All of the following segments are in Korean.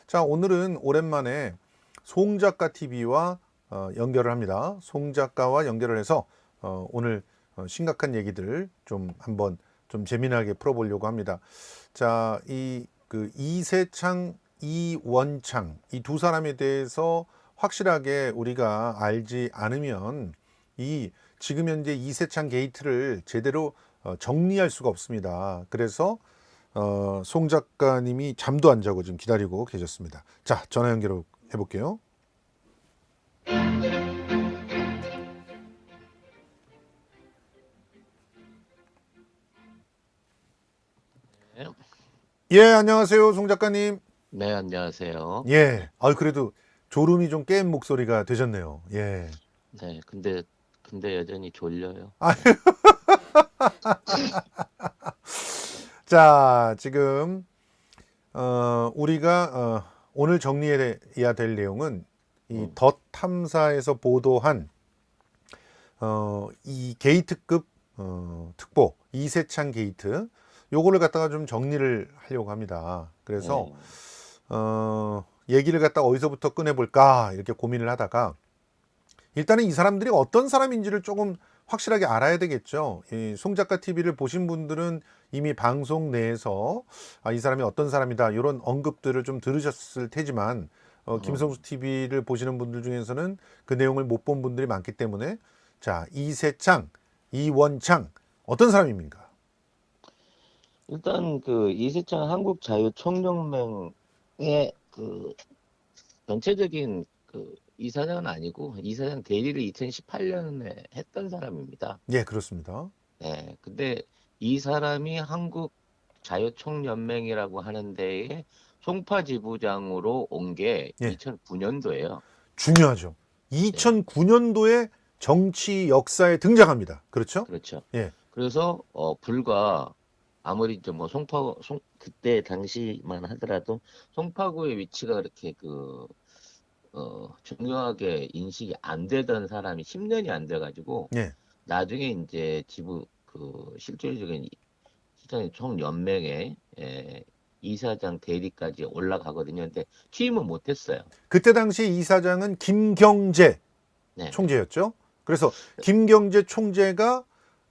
자, 오늘은 오랜만에 송작가 TV와 연결을 합니다. 송작가와 연결을 해서 오늘 심각한 얘기들 좀 한번 좀 재미나게 풀어보려고 합니다. 자, 이세창, 이원창 이 두 사람에 대해서 확실하게 우리가 알지 않으면 이 지금 현재 이세창 게이트를 제대로 정리할 수가 없습니다. 그래서 송 작가님이 잠도 안 자고 지금 기다리고 계셨습니다. 자, 전화 연결 해볼게요. 네, 예, 안녕하세요, 송 작가님. 네, 안녕하세요. 예, 그래도 졸음이 좀 깬 목소리가 되셨네요. 예. 네, 근데 여전히 졸려요. 아, 자, 지금 우리가 오늘 정리해야 될 내용은 이 음, 덧 탐사에서 보도한 이 게이트급 특보 이세창 게이트 요거를 갖다가 좀 정리를 하려고 합니다. 그래서 네, 얘기를 갖다가 어디서부터 꺼내볼까 이렇게 고민을 하다가 일단은 이 사람들이 어떤 사람인지를 조금 확실하게 알아야 되겠죠. 이 송작가 TV를 보신 분들은 이미 방송 내에서 이 사람이 어떤 사람이다 이런 언급들을 좀 들으셨을 테지만 음, 김성수 TV를 보시는 분들 중에서는 그 내용을 못 본 분들이 많기 때문에 자, 이세창, 이원창 어떤 사람입니까? 일단 그 이세창 한국자유총연맹의 그 전체적인 그 이사장은 아니고 이사장 대리를 2018년에 했던 사람입니다. 예, 그렇습니다. 네, 근데 이 사람이 한국자유총연맹이라고 하는 데에 송파 지부장으로 온 게 예, 2009년도예요. 중요하죠. 네, 2009년도에 정치 역사에 등장합니다. 그렇죠? 그렇죠. 예, 그래서 불과 아무리 이제 뭐 그때 당시만 하더라도 송파구의 위치가 그렇게 중요하게 인식이 안 되던 사람이 10년이 안 돼가지고 예. 나중에 이제 실질적인 시장의 총연맹의 이사장 대리까지 올라가거든요. 근데 취임은 못했어요. 그때 당시 이사장은 김경재 네, 총재였죠. 그래서 김경재 총재가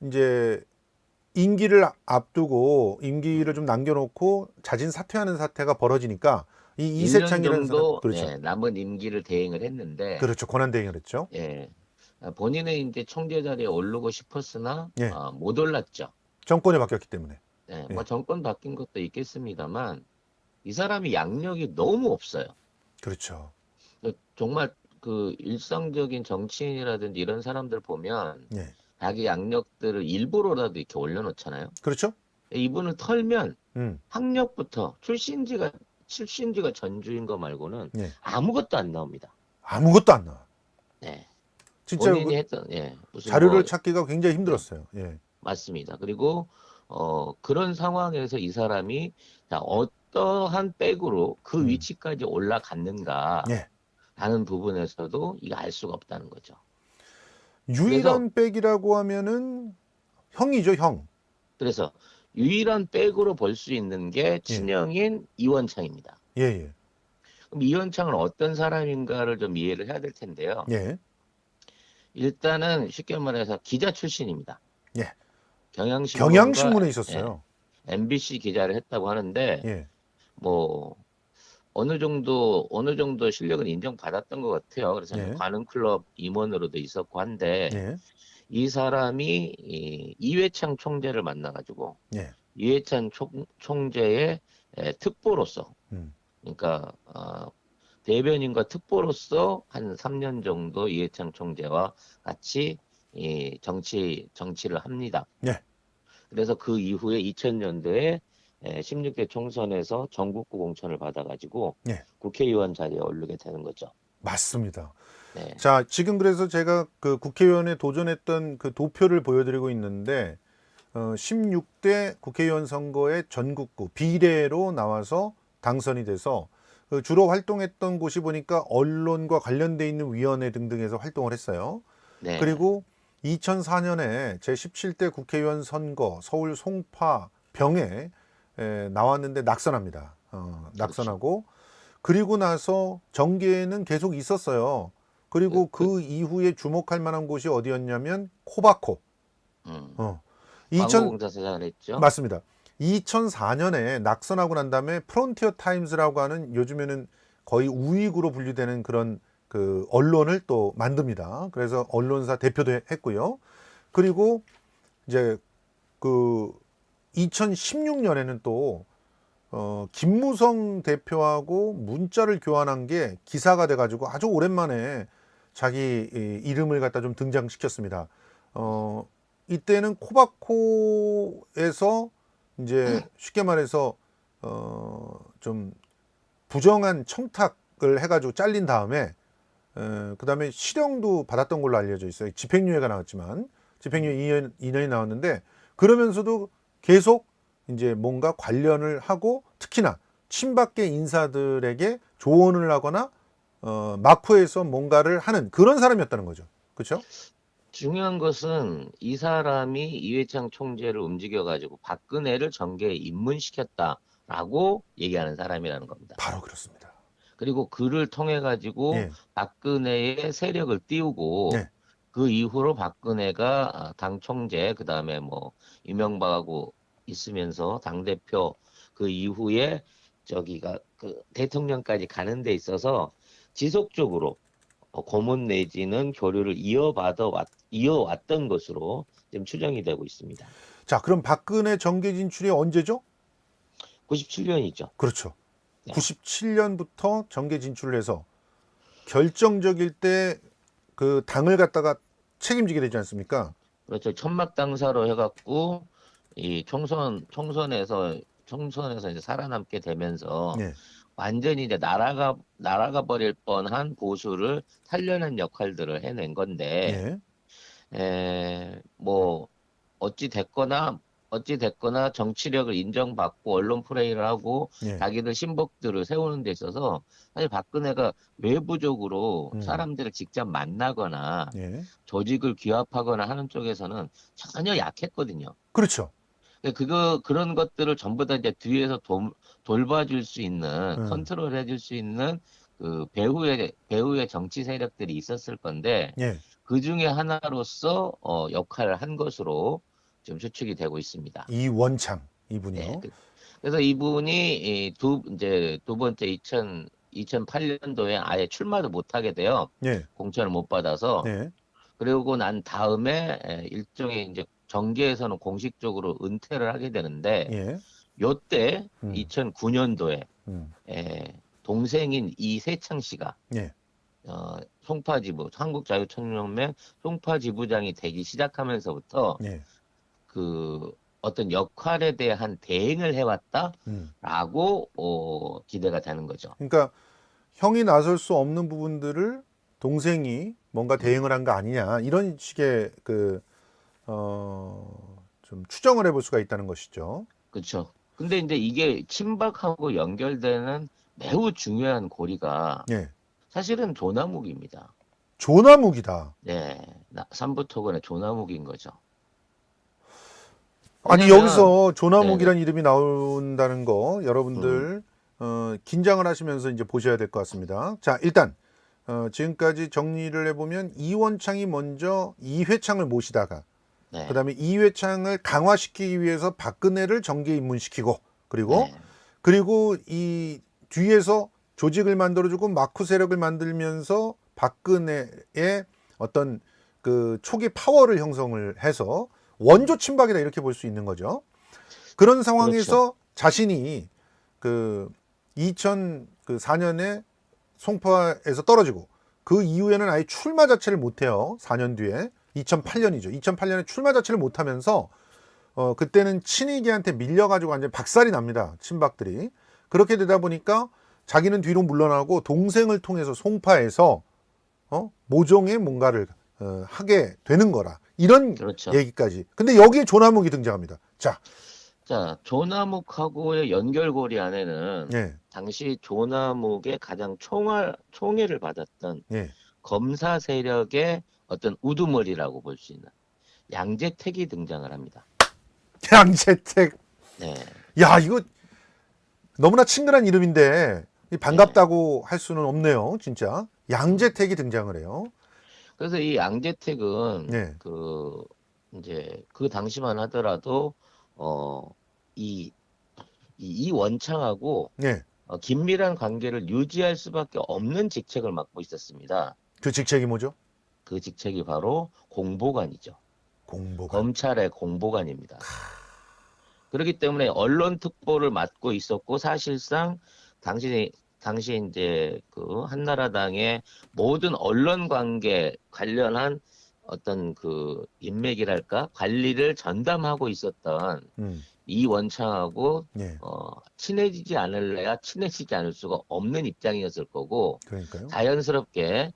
이제 임기를 앞두고 임기를 좀 남겨놓고 자진 사퇴하는 사태가 벌어지니까 이 1년 이세창이라는 사람, 정도 그렇죠, 남은 임기를 대행을 했는데 그렇죠, 권한대행을 했죠. 예. 본인은 이제 총재 자리에 오르고 싶었으나 예, 못 올랐죠. 정권이 바뀌었기 때문에. 예, 뭐 예, 정권 바뀐 것도 있겠습니다만 이 사람이 양력이 너무 없어요. 그렇죠. 정말 그 일상적인 정치인이라든지 이런 사람들 보면 예, 자기 양력들을 일부러라도 이렇게 올려놓잖아요. 그렇죠. 이분을 털면 음, 학력부터 출신지가 전주인 거 말고는 예, 아무것도 안 나옵니다. 아무것도 안 나와. 네. 진짜 그 본인이 했던 무슨 자료를 뭐 찾기가 굉장히 네. 힘들었어요. 예, 맞습니다. 그리고 그런 상황에서 이 사람이 자, 어떠한 백으로 그 음, 위치까지 올라갔는가 예. 하는 부분에서도 이거 알 수가 없다는 거죠. 그래서 유일한 백이라고 하면은 형이죠, 형. 그래서 유일한 백으로 볼 수 있는 게 예, 친형인 이원창입니다. 예, 예, 그럼 이원창은 어떤 사람인가를 좀 이해를 해야 될 텐데요. 예, 일단은 쉽게 말해서 기자 출신입니다. 예. 경향신문과 경향신문에 있었어요. MBC 기자를 했다고 하는데 예, 뭐 어느 정도 실력은 인정받았던 것 같아요. 그래서 예, 관훈 클럽 임원으로도 있었고 한데 예, 이 사람이 이회창 총재를 만나가지고 예. 이회창 총재의 특보로서 음. 그러니까 대변인과 특보로서 한 3년 정도 이회창 총재와 같이 정치를 합니다. 예, 그래서 그 이후에 2000년도에 16대 총선에서 전국구 공천을 받아가지고 예. 국회의원 자리에 오르게 되는 거죠. 맞습니다. 네, 자, 지금 그래서 제가 그 국회의원에 도전했던 그 도표를 보여드리고 있는데 16대 국회의원 선거에 전국구 비례로 나와서 당선이 돼서 그 주로 활동했던 곳이 보니까 언론과 관련돼 있는 위원회 등등에서 활동을 했어요. 네, 그리고 2004년에 제17대 국회의원 선거 서울 송파 병에 나왔는데 낙선합니다. 그렇죠. 낙선하고 그리고 나서 정계는 계속 있었어요. 그리고 그 이후에 주목할 만한 곳이 어디였냐면 코바코. 음. 어. 광고공사 사장을 했죠. 맞습니다. 2004년에 낙선하고 난 다음에 프론티어 타임즈라고 하는 요즘에는 거의 우익으로 분류되는 그런 그 언론을 또 만듭니다. 그래서 언론사 대표도 했고요. 그리고 이제 그 2016년에는 또 김무성 대표하고 문자를 교환한 게 기사가 돼가지고 아주 오랜만에 자기 이름을 갖다 좀 등장시켰습니다. 이때는 코바코에서 이제 쉽게 말해서 좀 부정한 청탁을 해가지고 잘린 다음에 그 다음에 실형도 받았던 걸로 알려져 있어요. 집행유예가 나왔지만 집행유예 2년이 나왔는데 그러면서도 계속 이제 뭔가 관련을 하고 특히나 친박계 인사들에게 조언을 하거나 마쿠에서 뭔가를 하는 그런 사람이었다는 거죠. 그렇죠? 중요한 것은 이 사람이 이회창 총재를 움직여가지고 박근혜를 정계에 입문시켰다라고 얘기하는 사람이라는 겁니다. 바로 그렇습니다. 그리고 그를 통해 가지고 예. 박근혜의 세력을 띄우고 네. 그 이후로 박근혜가 당 총재 그다음에 뭐 이명박하고 있으면서 당 대표 그 이후에 저기가 그 대통령까지 가는 데 있어서 지속적으로 고문 내지는 교류를 이어왔던 것으로 지금 추정이 되고 있습니다. 자, 그럼 박근혜 정계 진출이 언제죠? 97년이죠. 그렇죠. 네. 97년부터 정계 진출을 해서 결정적일 때 그 당을 갖다가 책임지게 되지 않습니까? 그렇죠. 천막 당사로 해갖고 이 총선에서 이제 살아남게 되면서 네. 완전히 이제 날아가 버릴 뻔한 보수를 살려낸 역할들을 해낸 건데, 뭐 어찌 됐거나 정치력을 인정받고 언론 플레이를 하고 예. 자기들 신복들을 세우는 데 있어서 사실 박근혜가 외부적으로 사람들을 직접 만나거나 예. 조직을 규합하거나 하는 쪽에서는 전혀 약했거든요. 그렇죠. 그런 것들을 전부 다 이제 뒤에서 돌봐줄 수 있는, 음. 컨트롤 해줄 수 있는 그 배후의 정치 세력들이 있었을 건데, 예. 그 중에 하나로서 역할을 한 것으로 좀 추측이 되고 있습니다. 이원창 이분이요. 네. 그래서 이분이 이제 두 번째 2008년도에 아예 출마도 못하게 돼요. 예. 공천을 못 받아서. 예. 그러고 난 다음에 일종의 이제 정계에서는 공식적으로 은퇴를 하게 되는데, 예. 요때 음. 2009년도에 동생인 이세창 씨가 예. 송파지부 한국자유총연맹 송파지부장이 되기 시작하면서부터 예. 그 어떤 역할에 대한 대행을 해왔다라고 기대가 되는 거죠. 그러니까 형이 나설 수 없는 부분들을 동생이 뭔가 대응을 한 거 아니냐 이런 식의 좀 추정을 해볼 수가 있다는 것이죠. 그렇죠. 근데 이제 이게 친박하고 연결되는 매우 중요한 고리가 예. 사실은 조나묵입니다. 조나묵이다. 네, 삼부토건의 조나묵인 거죠. 아니 왜냐면- 여기서 조나묵이라는 이름이 나온다는 거 여러분들 긴장을 하시면서 이제 보셔야 될 것 같습니다. 자, 일단 지금까지 정리를 해보면 이원창이 먼저 이회창을 모시다가 네. 그다음에 이회창을 강화시키기 위해서 박근혜를 정계 입문시키고 그리고 네. 그리고 이 뒤에서 조직을 만들어주고 마쿠 세력을 만들면서 박근혜의 어떤 그 초기 파워를 형성을 해서 원조 친박이다 이렇게 볼 수 있는 거죠. 그런 상황에서 그렇죠. 자신이 그 2004년에 송파에서 떨어지고 그 이후에는 아예 출마 자체를 못해요. 4년 뒤에 2008년이죠. 2008년에 출마 자체를 못하면서 그때는 친이계한테 밀려가지고 완전 박살이 납니다. 친박들이. 그렇게 되다 보니까 자기는 뒤로 물러나고 동생을 통해서 송파에서 모종의 뭔가를 하게 되는 거라. 이런 그렇죠. 얘기까지. 근데 여기에 조나묵이 등장합니다. 자, 조나묵하고의 연결고리 안에는 예, 당시 조나묵의 가장 총애를 받았던 예. 검사 세력의 어떤 우두머리라고 볼 수 있는 양재택이 등장을 합니다. 양재택. 네. 야, 이거 너무나 친근한 이름인데 이 반갑다고 할 수는 없네요, 진짜. 양재택이 등장을 해요. 그래서 이 양재택은 네. 그 이제 그 당시만 하더라도 이 이원창하고 네. 긴밀한 관계를 유지할 수밖에 없는 직책을 맡고 있었습니다. 그 직책이 뭐죠? 그 직책이 바로 공보관이죠. 공보관. 검찰의 공보관입니다. 그렇기 때문에 언론 특보를 맡고 있었고 사실상 당시 이제 그 한나라당의 모든 언론 관계 관련한 어떤 그 인맥이랄까 관리를 전담하고 있었던 음. 이원창하고 예. 친해지지 않을래야 친해지지 않을 수가 없는 입장이었을 거고 그러니까요. 자연스럽게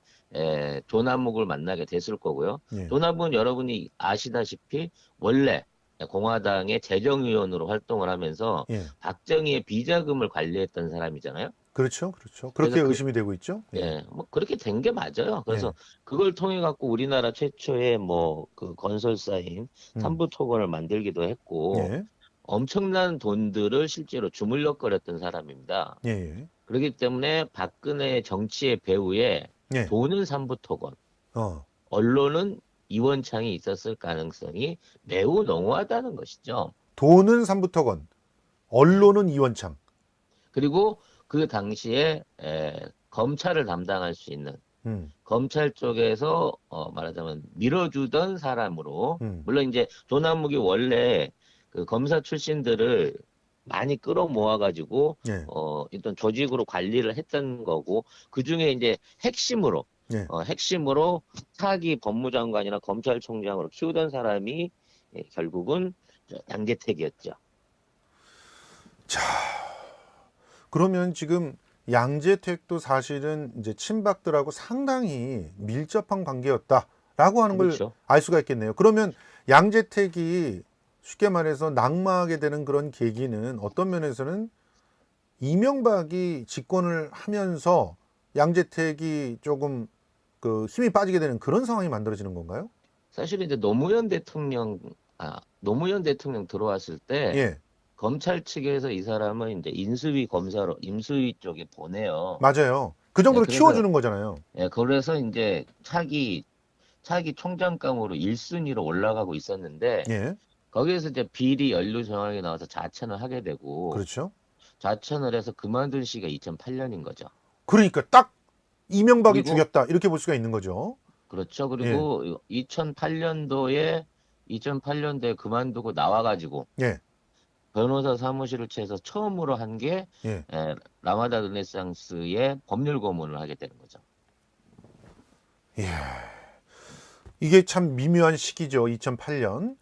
조남욱을 만나게 됐을 거고요. 예. 조남욱은 여러분이 아시다시피 원래 공화당의 재정위원으로 활동을 하면서 예. 박정희의 비자금을 관리했던 사람이잖아요. 그렇죠. 그렇죠. 그렇게 그래서 의심이 되고 있죠. 예. 예, 뭐 그렇게 된 게 맞아요. 그래서 예. 그걸 통해 갖고 우리나라 최초의 뭐 그 건설사인 음. 삼부토건을 만들기도 했고 예. 엄청난 돈들을 실제로 주물럭거렸던 사람입니다. 예. 예. 그렇기 때문에 박근혜 정치의 배후에 예. 돈은 삼부토건, 어. 언론은 이원창이 있었을 가능성이 매우 농후하다는 것이죠. 돈은 삼부토건, 언론은 이원창. 그리고 그 당시에 검찰을 담당할 수 있는 음. 검찰 쪽에서 말하자면 밀어주던 사람으로 물론 이제 조남욱이 원래 그 검사 출신들을 많이 끌어모아 가지고 예. 일단 조직으로 관리를 했던 거고 그 중에 이제 핵심으로 예. 핵심으로 차기 법무장관이나 검찰총장으로 키우던 사람이 결국은 양재택이었죠. 자, 그러면 지금 양재택도 사실은 이제 친박들하고 상당히 밀접한 관계였다라고 하는 걸 그렇죠. 알 수가 있겠네요. 그러면 양재택이 쉽게 말해서 낙마하게 되는 그런 계기는 어떤 면에서는 이명박이 집권을 하면서 양재택이 조금 그 힘이 빠지게 되는 그런 상황이 만들어지는 건가요? 사실 이제 노무현 대통령 들어왔을 때 예, 검찰 측에서 이 사람은 이제 인수위 검사로 인수위 쪽에 보내요. 맞아요. 그 정도로 그래서 키워주는 거잖아요. 그래서 이제 차기 총장감으로 1순위로 올라가고 있었는데 예, 거기에서 이제 비리 연루 정황이 나와서 자천을 하게 되고 그렇죠. 자천을 해서 그만둔 시기가 2008년인 거죠. 그러니까 딱 이명박이 그리고 죽였다 이렇게 볼 수가 있는 거죠. 그렇죠. 예, 그리고 2008년도에 그만두고 나와가지고 예, 변호사 사무실을 채서 처음으로 한 게 예. 라마다 르네상스의 법률 고문을 하게 되는 거죠. 예. 이게 참 미묘한 시기죠. 2008년.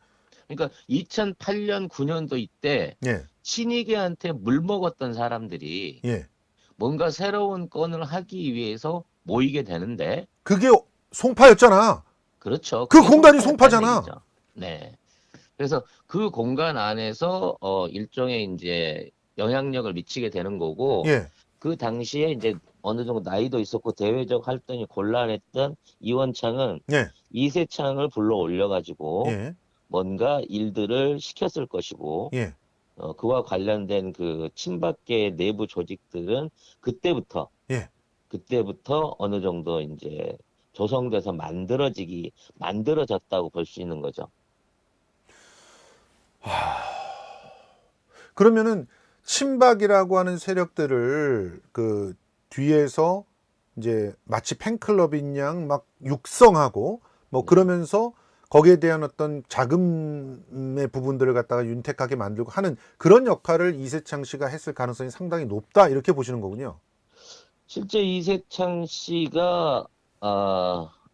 그러니까 2008년 9년도 이때 예, 친이계한테 물 먹었던 사람들이 예. 뭔가 새로운 건을 하기 위해서 모이게 되는데 그게 송파였잖아. 그렇죠. 그 그게 공간이 송파였다는 송파잖아. 얘기죠. 네. 그래서 그 공간 안에서 일종의 이제 영향력을 미치게 되는 거고 예, 그 당시에 이제 어느 정도 나이도 있었고 대외적 활동이 곤란했던 이원창은 예, 이세창을 불러 올려가지고 예, 뭔가 일들을 시켰을 것이고 예. 그와 관련된 그 친박계 내부 조직들은 그때부터 예. 어느 정도 이제 조성돼서 만들어졌다고 볼 수 있는 거죠. 그러면은 친박이라고 하는 세력들을 그 뒤에서 이제 마치 팬클럽인 양 막 육성하고 뭐 그러면서 거기에 대한 어떤 자금의 부분들을 갖다가 윤택하게 만들고 하는 그런 역할을 이세창 씨가 했을 가능성이 상당히 높다 이렇게 보시는 거군요. 실제 이세창 씨가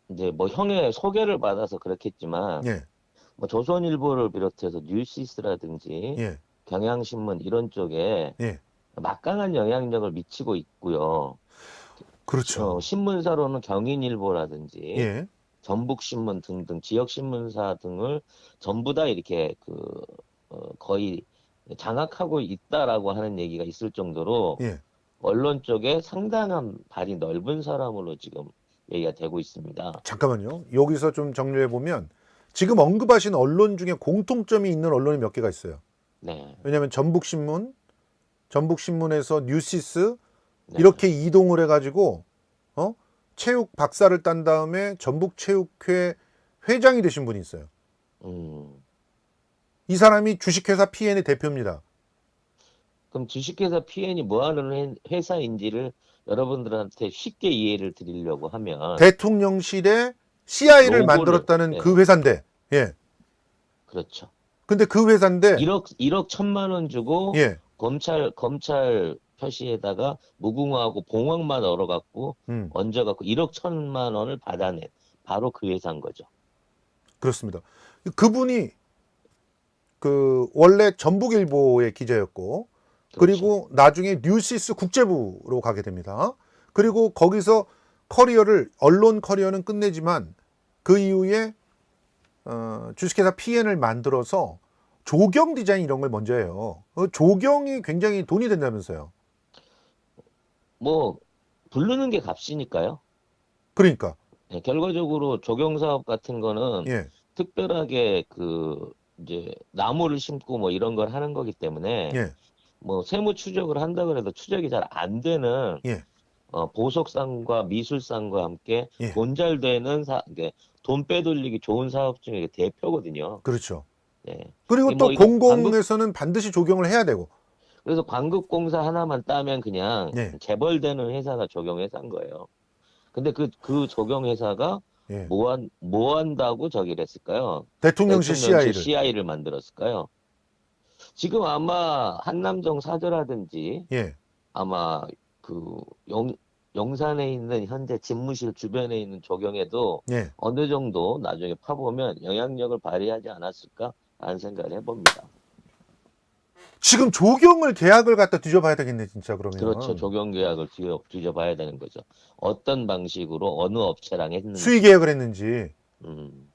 이제 뭐 형의 소개를 받아서 그렇겠지만 예, 뭐 조선일보를 비롯해서 뉴시스라든지 예, 경향신문 이런 쪽에 예. 막강한 영향력을 미치고 있고요. 그렇죠. 신문사로는 경인일보라든지 예, 전북신문 등등 지역신문사 등을 전부 다 이렇게 거의 장악하고 있다라고 하는 얘기가 있을 정도로 예. 언론 쪽에 상당한 발이 넓은 사람으로 지금 얘기가 되고 있습니다. 잠깐만요. 여기서 좀 정리해 보면 지금 언급하신 언론 중에 공통점이 있는 언론이 몇 개가 있어요. 네, 왜냐하면 전북신문, 전북신문에서 뉴시스, 네. 이렇게 이동을 해가지고 체육 박사를 딴 다음에 전북체육회 회장이 되신 분이 있어요. 음. 이 사람이 주식회사 PN의 대표입니다. 그럼 주식회사 PN이 뭐 하는 회사인지를 여러분들한테 쉽게 이해를 드리려고 하면 대통령실에 CI를 로고를, 만들었다는 네, 그 회사인데, 예. 그렇죠. 근데 그 회사인데, 1억 1천만 원 주고 예, 검찰 표시에다가 무궁화하고 봉황만 얼어갖고 음, 얹어갖고 1억 1천만 원을 받아낸 바로 그 회사인 거죠. 그렇습니다. 그분이 원래 전북일보의 기자였고, 그렇죠. 그리고 나중에 뉴시스 국제부로 가게 됩니다. 그리고 거기서 언론 커리어는 끝내지만 그 이후에 주식회사 PN을 만들어서 조경 디자인 이런 걸 먼저 해요. 조경이 굉장히 돈이 된다면서요. 뭐 부르는 게 값이니까요. 그러니까, 네, 결과적으로 조경 사업 같은 거는 예, 특별하게 이제 나무를 심고 뭐 이런 걸 하는 거기 때문에 예, 뭐 세무 추적을 한다 그래도 추적이 잘 안 되는 예, 보석상과 미술상과 함께 예, 돈 잘 되는 이게 돈 빼돌리기 좋은 사업 중에 대표거든요. 그렇죠. 네. 그리고 이게 뭐 또 이거 광급 공공에서는 반드시 조경을 해야 되고, 그래서 광급공사 하나만 따면 그냥 예, 재벌되는 회사가 조경회사인 거예요. 근데 그 조경회사가 예. 뭐 한다고 저기를 했을까요? 대통령실 대통령실 CI를, CI를 만들었을까요? 지금 아마 한남정 사저라든지 예, 아마 그 용산에 있는 현재 집무실 주변에 있는 조경에도 예. 어느 정도 나중에 파보면 영향력을 발휘하지 않았을까 하는 생각을 해봅니다. 지금 조경을 계약을 갖다 뒤져봐야 되겠네, 진짜 그렇죠. 그러면. 조경 계약을 뒤져봐야 되는 거죠. 어떤 방식으로 어느 업체랑 했는지. 수의 계약을 했는지. 음.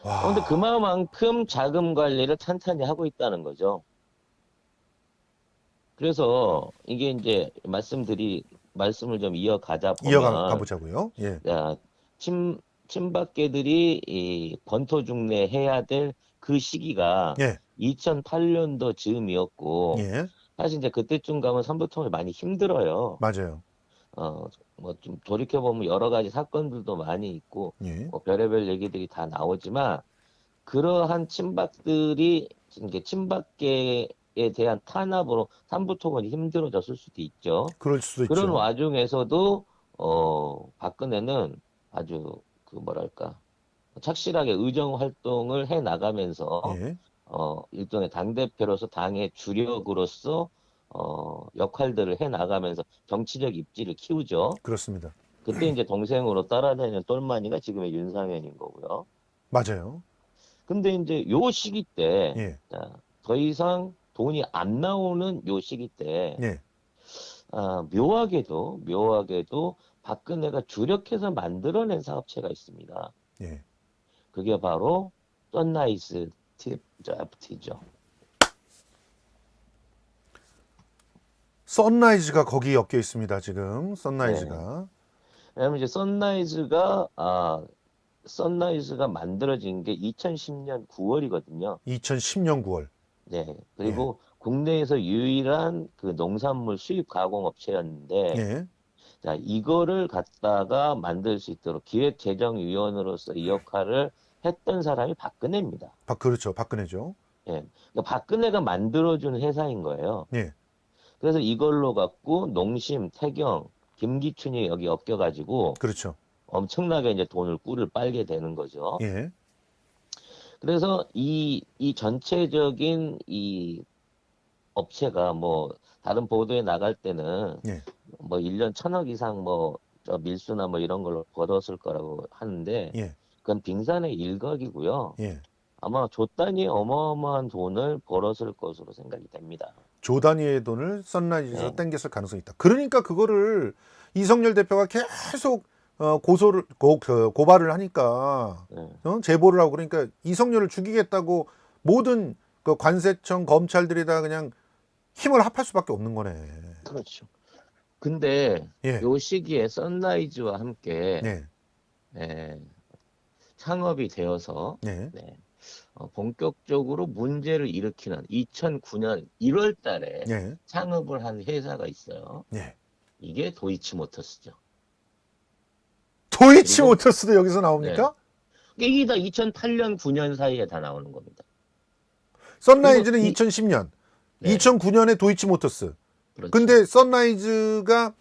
와, 근데 그만큼 자금 관리를 탄탄히 하고 있다는 거죠. 그래서 이게 이제 말씀을 좀 이어가자 이어가 보면, 보자고요. 예, 야, 친박계들이 이 권토중래 해야 될 그 시기가 예, 2008년도 즈음이었고, 예, 사실 이제 그때쯤 가면 삼부통일 많이 힘들어요. 맞아요. 뭐 좀 돌이켜보면 여러 가지 사건들도 많이 있고, 예, 뭐 별의별 얘기들이 다 나오지만, 그러한 친박들이 이게 친박계에 대한 탄압으로 삼부토건이 힘들어졌을 수도 있죠. 그럴 수도 그런 있죠. 와중에서도 박근혜는 아주 뭐랄까 착실하게 의정 활동을 해 나가면서 예, 일종의 당대표로서 당의 주력으로서 역할들을 해 나가면서 정치적 입지를 키우죠. 그렇습니다. 그때 이제 동생으로 따라다니는 똘마니가 지금의 윤상현인 거고요. 맞아요. 근데 이제 요 시기 때, 예, 자, 더 이상 돈이 안 나오는 요 시기 때, 예, 묘하게도 박근혜가 주력해서 만들어낸 사업체가 있습니다. 예. 그게 바로 선라이즈 드래프트죠. 선라이즈가 거기 엮여 있습니다. 지금 네. 선라이즈가. 왜냐면 이제 선라이즈가 만들어진 게 2010년 9월이거든요. 2010년 9월. 네. 그리고 국내에서 유일한 그 농산물 수입 가공 업체였는데, 예, 자, 이거를 갖다가 만들 수 있도록 기획재정위원으로서 이 역할을 했던 사람이 박근혜입니다. 그렇죠. 박근혜죠. 예. 그러니까 박근혜가 만들어준 회사인 거예요. 예, 그래서 이걸로 갖고 농심, 태경, 김기춘이 여기 엮여가지고 그렇죠. 엄청나게 이제 꿀을 빨게 되는 거죠. 예, 그래서 이 전체적인 이 업체가 뭐 다른 보도에 나갈 때는 예, 뭐 1년 1,000억 이상 저 밀수나 뭐 이런 걸로 벌었을 거라고 하는데 예, 그건 빙산의 일각이고요. 예. 아마 조 단위 어마어마한 돈을 벌었을 것으로 생각이 됩니다. 조 단위의 돈을 선라이즈에서 네. 땡겼을 가능성이 있다. 그러니까 그거를 이성열 대표가 계속 고발을 하니까 네. 제보를 하고 그러니까 이성열을 죽이겠다고 모든 그 관세청 검찰들이 다 그냥 힘을 합할 수밖에 없는 거네. 그렇죠. 근데 예, 요 시기에 선라이즈와 함께 네, 예, 창업이 되어서 네, 네, 본격적으로 문제를 일으키는 2009년 1월 달에 예. 창업을 한 회사가 있어요. 예. 이게 도이치모터스죠. 그리고 도이치모터스도 여기서 네. 나옵니까? 이게 다 2008년 9년 사이에 다 나오는 겁니다. 선라이즈는 그리고 2010년, 네, 2009년에 도이치모터스. 그렇죠. 근데 선라이즈가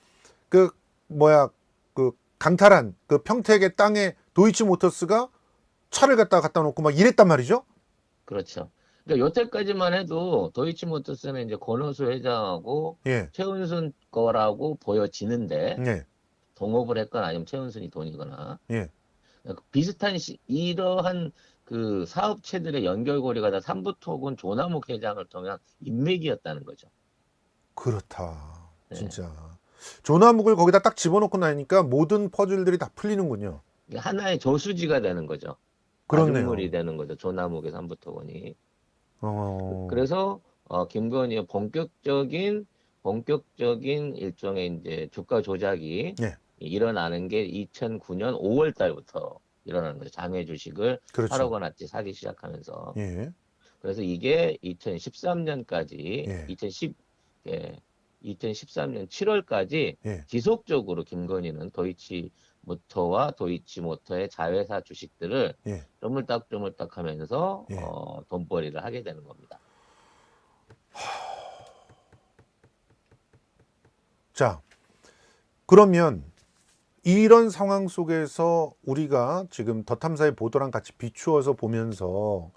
그 뭐야 그 강탈한 그 평택의 땅에 도이치모터스가 차를 갖다 놓고 막 이랬단 말이죠? 그렇죠. 그러니까 여태까지만 해도 도이치모터스는 이제 권오수 회장하고 예. 최은순 거라고 보여지는데 예. 동업을 했거나 아니면 최은순이 돈이거나 예. 비슷한 이러한 그 사업체들의 연결고리가 다 삼부토군 조남욱 회장을 통한 인맥이었다는 거죠. 그렇다. 네. 진짜. 조나묵을 거기다 딱 집어넣고 나니까 모든 퍼즐들이 다 풀리는군요. 이게 하나의 저수지가 되는 거죠. 그렇네요. 마중물이 되는 거죠. 조남욱의 삼부토군이. 어. 그래서 김건희의 본격적인 일종의 이제 주가 조작이 예. 일어나는 게 2009년 5월 달부터 일어나는 거죠. 장외 주식을 그렇죠. 8억 원어치 사기 시작하면서. 예. 그래서 이게 2013년까지 예. 2013년 7월까지 예. 지속적으로 김건희는 도이치모터와 도이치모터의 자회사 주식들을 예. 쪼물딱쪼물딱 하면서 예. 돈벌이를 하게 되는 겁니다. 자, 그러면 이런 상황 속에서 우리가 지금 더 탐사의 보도랑 같이 비추어서 보면서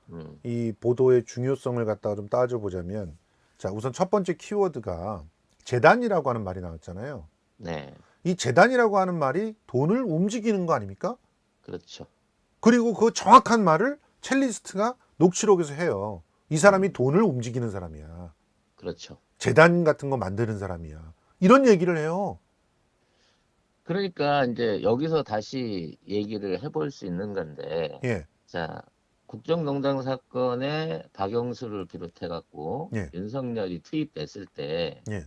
이 보도의 중요성을 갖다가 좀 따져보자면, 자, 우선 첫 번째 키워드가 재단이라고 하는 말이 나왔잖아요. 네, 이 재단이라고 하는 말이 돈을 움직이는 거 아닙니까? 그렇죠. 그리고 그 정확한 말을 첼리스트가 녹취록에서 해요. 이 사람이 돈을 움직이는 사람이야. 그렇죠. 재단 같은 거 만드는 사람이야. 이런 얘기를 해요. 그러니까 이제 여기서 다시 얘기를 해볼 수 있는 건데, 예. 자, 국정농단 사건에 박영수를 비롯해갖고 예. 윤석열이 투입됐을 때, 예.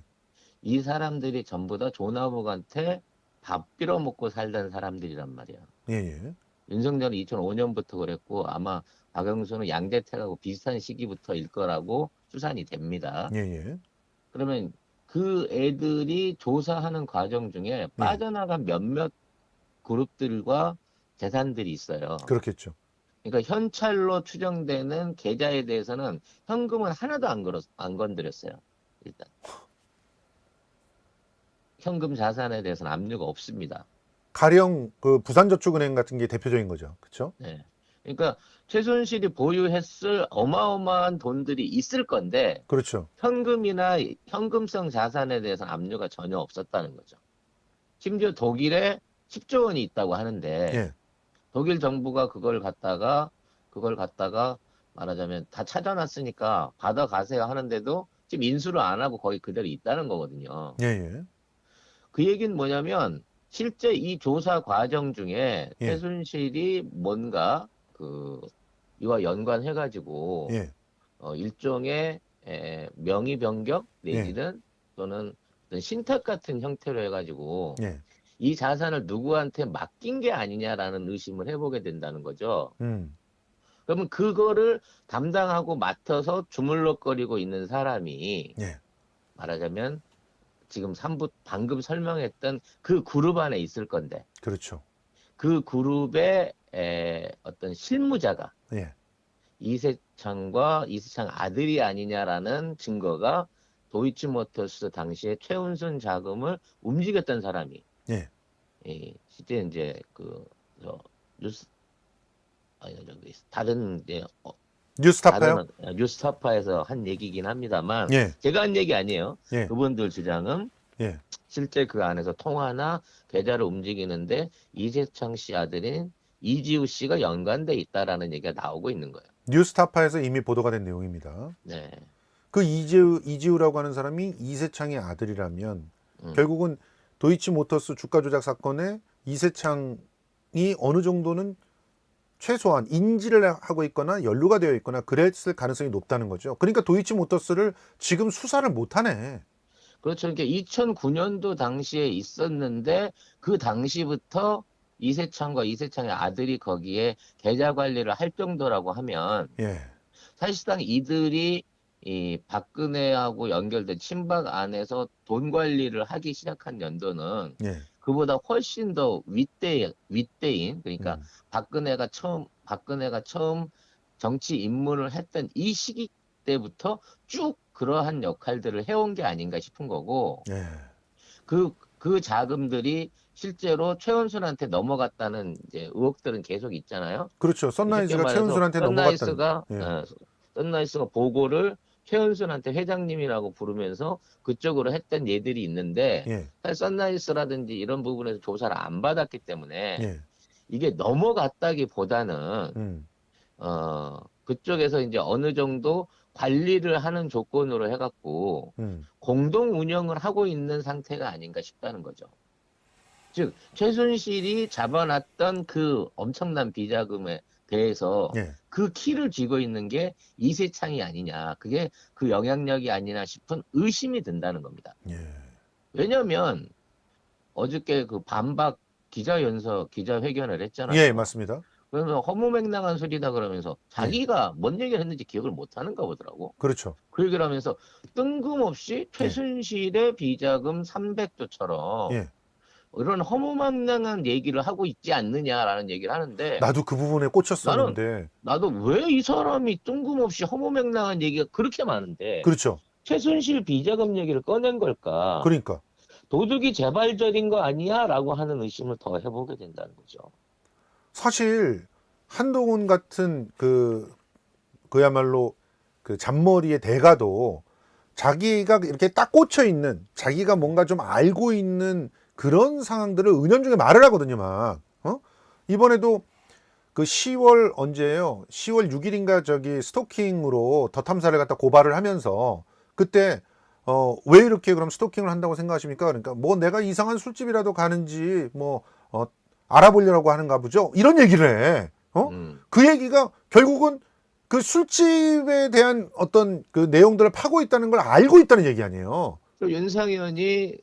이 사람들이 전부 다 조나묵한테 밥 빌어먹고 살던 사람들이란 말이야. 예. 예. 윤석열은 2005년부터 그랬고 아마 박영수는 양재택하고 비슷한 시기부터일 거라고 추산이 됩니다. 예. 예. 그러면 그 애들이 조사하는 과정 중에 빠져나간 몇몇 그룹들과 재산들이 있어요. 그렇겠죠. 그러니까 현찰로 추정되는 계좌에 대해서는 현금은 하나도 안 건드렸어요. 일단. 현금 자산에 대해서는 압류가 없습니다. 가령 그 부산저축은행 같은 게 대표적인 거죠. 그렇죠? 네. 그러니까 최순실이 보유했을 어마어마한 돈들이 있을 건데 그렇죠. 현금이나 현금성 자산에 대해서는 압류가 전혀 없었다는 거죠. 심지어 독일에 10조 원이 있다고 하는데 예. 독일 정부가 그걸 갖다가 말하자면 다 찾아놨으니까 받아가세요 하는데도 지금 인수를 안 하고 거기 그대로 있다는 거거든요. 예. 예. 그 얘기는 뭐냐면 실제 이 조사 과정 중에 예. 최순실이 뭔가 이와 연관해가지고 예. 일종의 명의 변경 내지는 또는 어떤 신탁 같은 형태로 해가지고 예. 이 자산을 누구한테 맡긴 게 아니냐라는 의심을 해보게 된다는 거죠. 그러면 그거를 담당하고 맡아서 주물럭거리고 있는 사람이 예. 말하자면 지금 방금 설명했던 그 그룹 안에 있을 건데 그렇죠. 그 그룹의 어떤 실무자가 예. 이세창 아들이 아니냐라는 증거가 도이치모터스 당시에 최은순 자금을 움직였던 사람이 예. 실제 이제 다른 이제 뉴스타파요? 다른 뉴스타파에서 한 얘기긴 합니다만 예. 제가 한 얘기 아니에요. 예. 그분들 주장은 예. 실제 그 안에서 통화나 계좌를 움직이는데 이세창 씨 아들인 이지우 씨가 연관돼 있다라는 얘기가 나오고 있는 거예요. 뉴스타파에서 이미 보도가 된 내용입니다. 네. 그 이지우라고 하는 사람이 이세창의 아들이라면 결국은 도이치모터스 주가 조작 사건에 이세창이 어느 정도는 최소한 인지를 하고 있거나 연루가 되어 있거나 그랬을 가능성이 높다는 거죠. 그러니까 도이치모터스를 지금 수사를 못하네. 그렇죠. 그러니까 2009년도 당시에 있었는데 그 당시부터 이세창과 이세창의 아들이 거기에 계좌 관리를 할 정도라고 하면 예. 사실상 이들이 이 박근혜하고 연결된 친박 안에서 돈 관리를 하기 시작한 연도는 예. 그보다 훨씬 더 윗대인 그러니까 음. 박근혜가 처음 정치 입문을 했던 이 시기 때부터 쭉 그러한 역할들을 해온 게 아닌가 싶은 거고 예. 그 자금들이 실제로 최은순한테 넘어갔다는 이제 의혹들은 계속 있잖아요. 그렇죠. 쉽게 선라이즈가 말해서 최은순한테 넘어갔다는. 예. 선라이스가 보고를 최은순한테 회장님이라고 부르면서 그쪽으로 했던 예들이 있는데 예. 사실 선라이스라든지 이런 부분에서 조사를 안 받았기 때문에 예. 이게 넘어갔다기보다는 음. 그쪽에서 이제 어느 정도 관리를 하는 조건으로 해갖고 음. 공동 운영을 하고 있는 상태가 아닌가 싶다는 거죠. 즉 최순실이 잡아놨던 그 엄청난 비자금에 대해서 예. 그 키를 쥐고 있는 게 이세창이 아니냐, 그게 그 영향력이 아니냐 싶은 의심이 든다는 겁니다. 예. 왜냐하면 어저께 그 반박 기자회견을 했잖아요. 예, 맞습니다. 그래서 허무맹랑한 소리다 그러면서 자기가 뭔 얘기를 했는지 기억을 못 하는가 보더라고. 그렇죠. 그 얘기를 하면서 뜬금없이 예. 최순실의 비자금 300조처럼 예. 이런 허무맹랑한 얘기를 하고 있지 않느냐라는 얘기를 하는데 나도 그 부분에 꽂혔었는데. 나도 왜 이 사람이 뜬금없이 허무맹랑한 얘기가 그렇게 많은데 그렇죠. 최순실 비자금 얘기를 꺼낸 걸까? 그러니까. 도둑이 재발적인 거 아니야? 라고 하는 의심을 더 해보게 된다는 거죠. 사실 한동훈 같은 그야말로 그 잔머리의 대가도 자기가 이렇게 딱 꽂혀 있는, 자기가 뭔가 좀 알고 있는 그런 상황들을 은연중에 말을 하거든요, 막. 이번에도 그 10월 언제예요? 10월 6일인가 저기 스토킹으로 더 탐사를 갖다 고발을 하면서 그때 왜 이렇게 그럼 스토킹을 한다고 생각하십니까? 그러니까 뭐 내가 이상한 술집이라도 가는지 뭐 알아보려고 하는가 보죠. 이런 얘기를 해. 그 얘기가 결국은 그 술집에 대한 어떤 그 내용들을 파고 있다는 걸 알고 있다는 얘기 아니에요. 윤상현이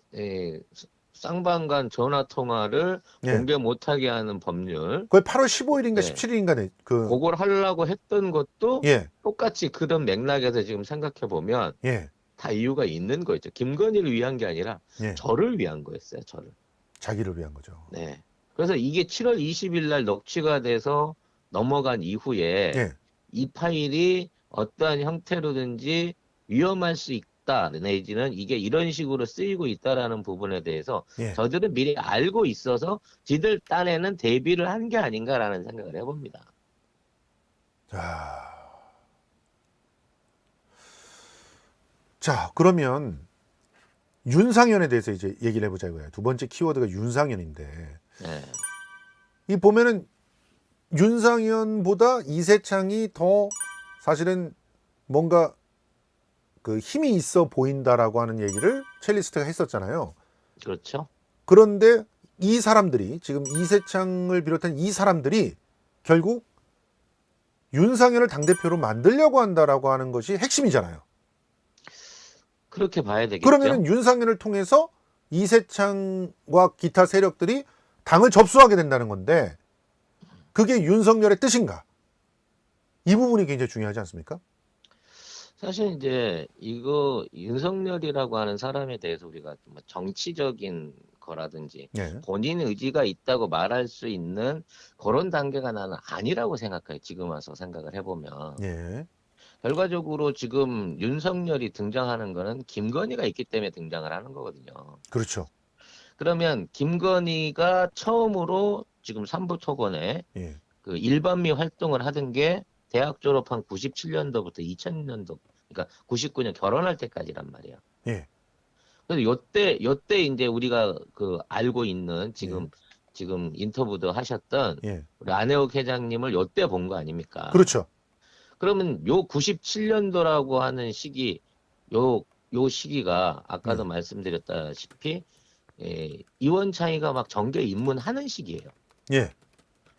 쌍방간 전화 통화를 예. 공개 못하게 하는 법률, 그게 8월 15일인가 네. 17일인가 그걸 하려고 했던 것도 예. 똑같이 그런 맥락에서 지금 생각해 보면 예. 다 이유가 있는 거죠. 김건희를 위한 게 아니라 예. 저를 위한 거였어요. 저를. 자기를 위한 거죠. 네. 그래서 이게 7월 20일 날 녹취가 돼서 넘어간 이후에 예. 이 파일이 어떠한 형태로든지 위험할 수 있다 내지는 이게 이런 식으로 쓰이고 있다라는 부분에 대해서 예. 저들은 미리 알고 있어서 지들 딴에는 대비를 한 게 아닌가라는 생각을 해봅니다. 자, 그러면 윤상현에 대해서 이제 얘기를 해보자 이거예요. 두 번째 키워드가 윤상현인데, 네. 이 보면은 윤상현보다 이세창이 더 사실은 뭔가 그 힘이 있어 보인다라고 하는 얘기를 첼리스트가 했었잖아요. 그렇죠. 그런데 이 사람들이, 지금 이세창을 비롯한 이 사람들이 결국 윤상현을 당대표로 만들려고 한다라고 하는 것이 핵심이잖아요. 그렇게 봐야 되겠죠. 그러면은 윤상현을 통해서 이세창과 기타 세력들이 당을 접수하게 된다는 건데, 그게 윤석열의 뜻인가? 이 부분이 굉장히 중요하지 않습니까? 사실 이제 이거 윤석열이라고 하는 사람에 대해서 우리가 뭐 정치적인 거라든지 예. 본인 의지가 있다고 말할 수 있는 그런 단계가 나는 아니라고 생각해요. 지금 와서 생각을 해보면. 예. 결과적으로 지금 윤석열이 등장하는 거는 김건희가 있기 때문에 등장을 하는 거거든요. 그렇죠. 그러면 김건희가 처음으로 지금 삼부토건에 예. 그 일반미 활동을 하던 게 대학 졸업한 97년도부터 2000년도, 그러니까 99년 결혼할 때까지란 말이에요. 예. 그래서 요때 이제 우리가 그 알고 있는 지금 인터뷰도 하셨던 예. 우리 안혜욱 회장님을 요때 본 거 아닙니까? 그렇죠. 그러면 요 97년도라고 하는 시기, 요 시기가 아까도 말씀드렸다시피 이원창이가 막 정계 입문하는 시기예요. 예.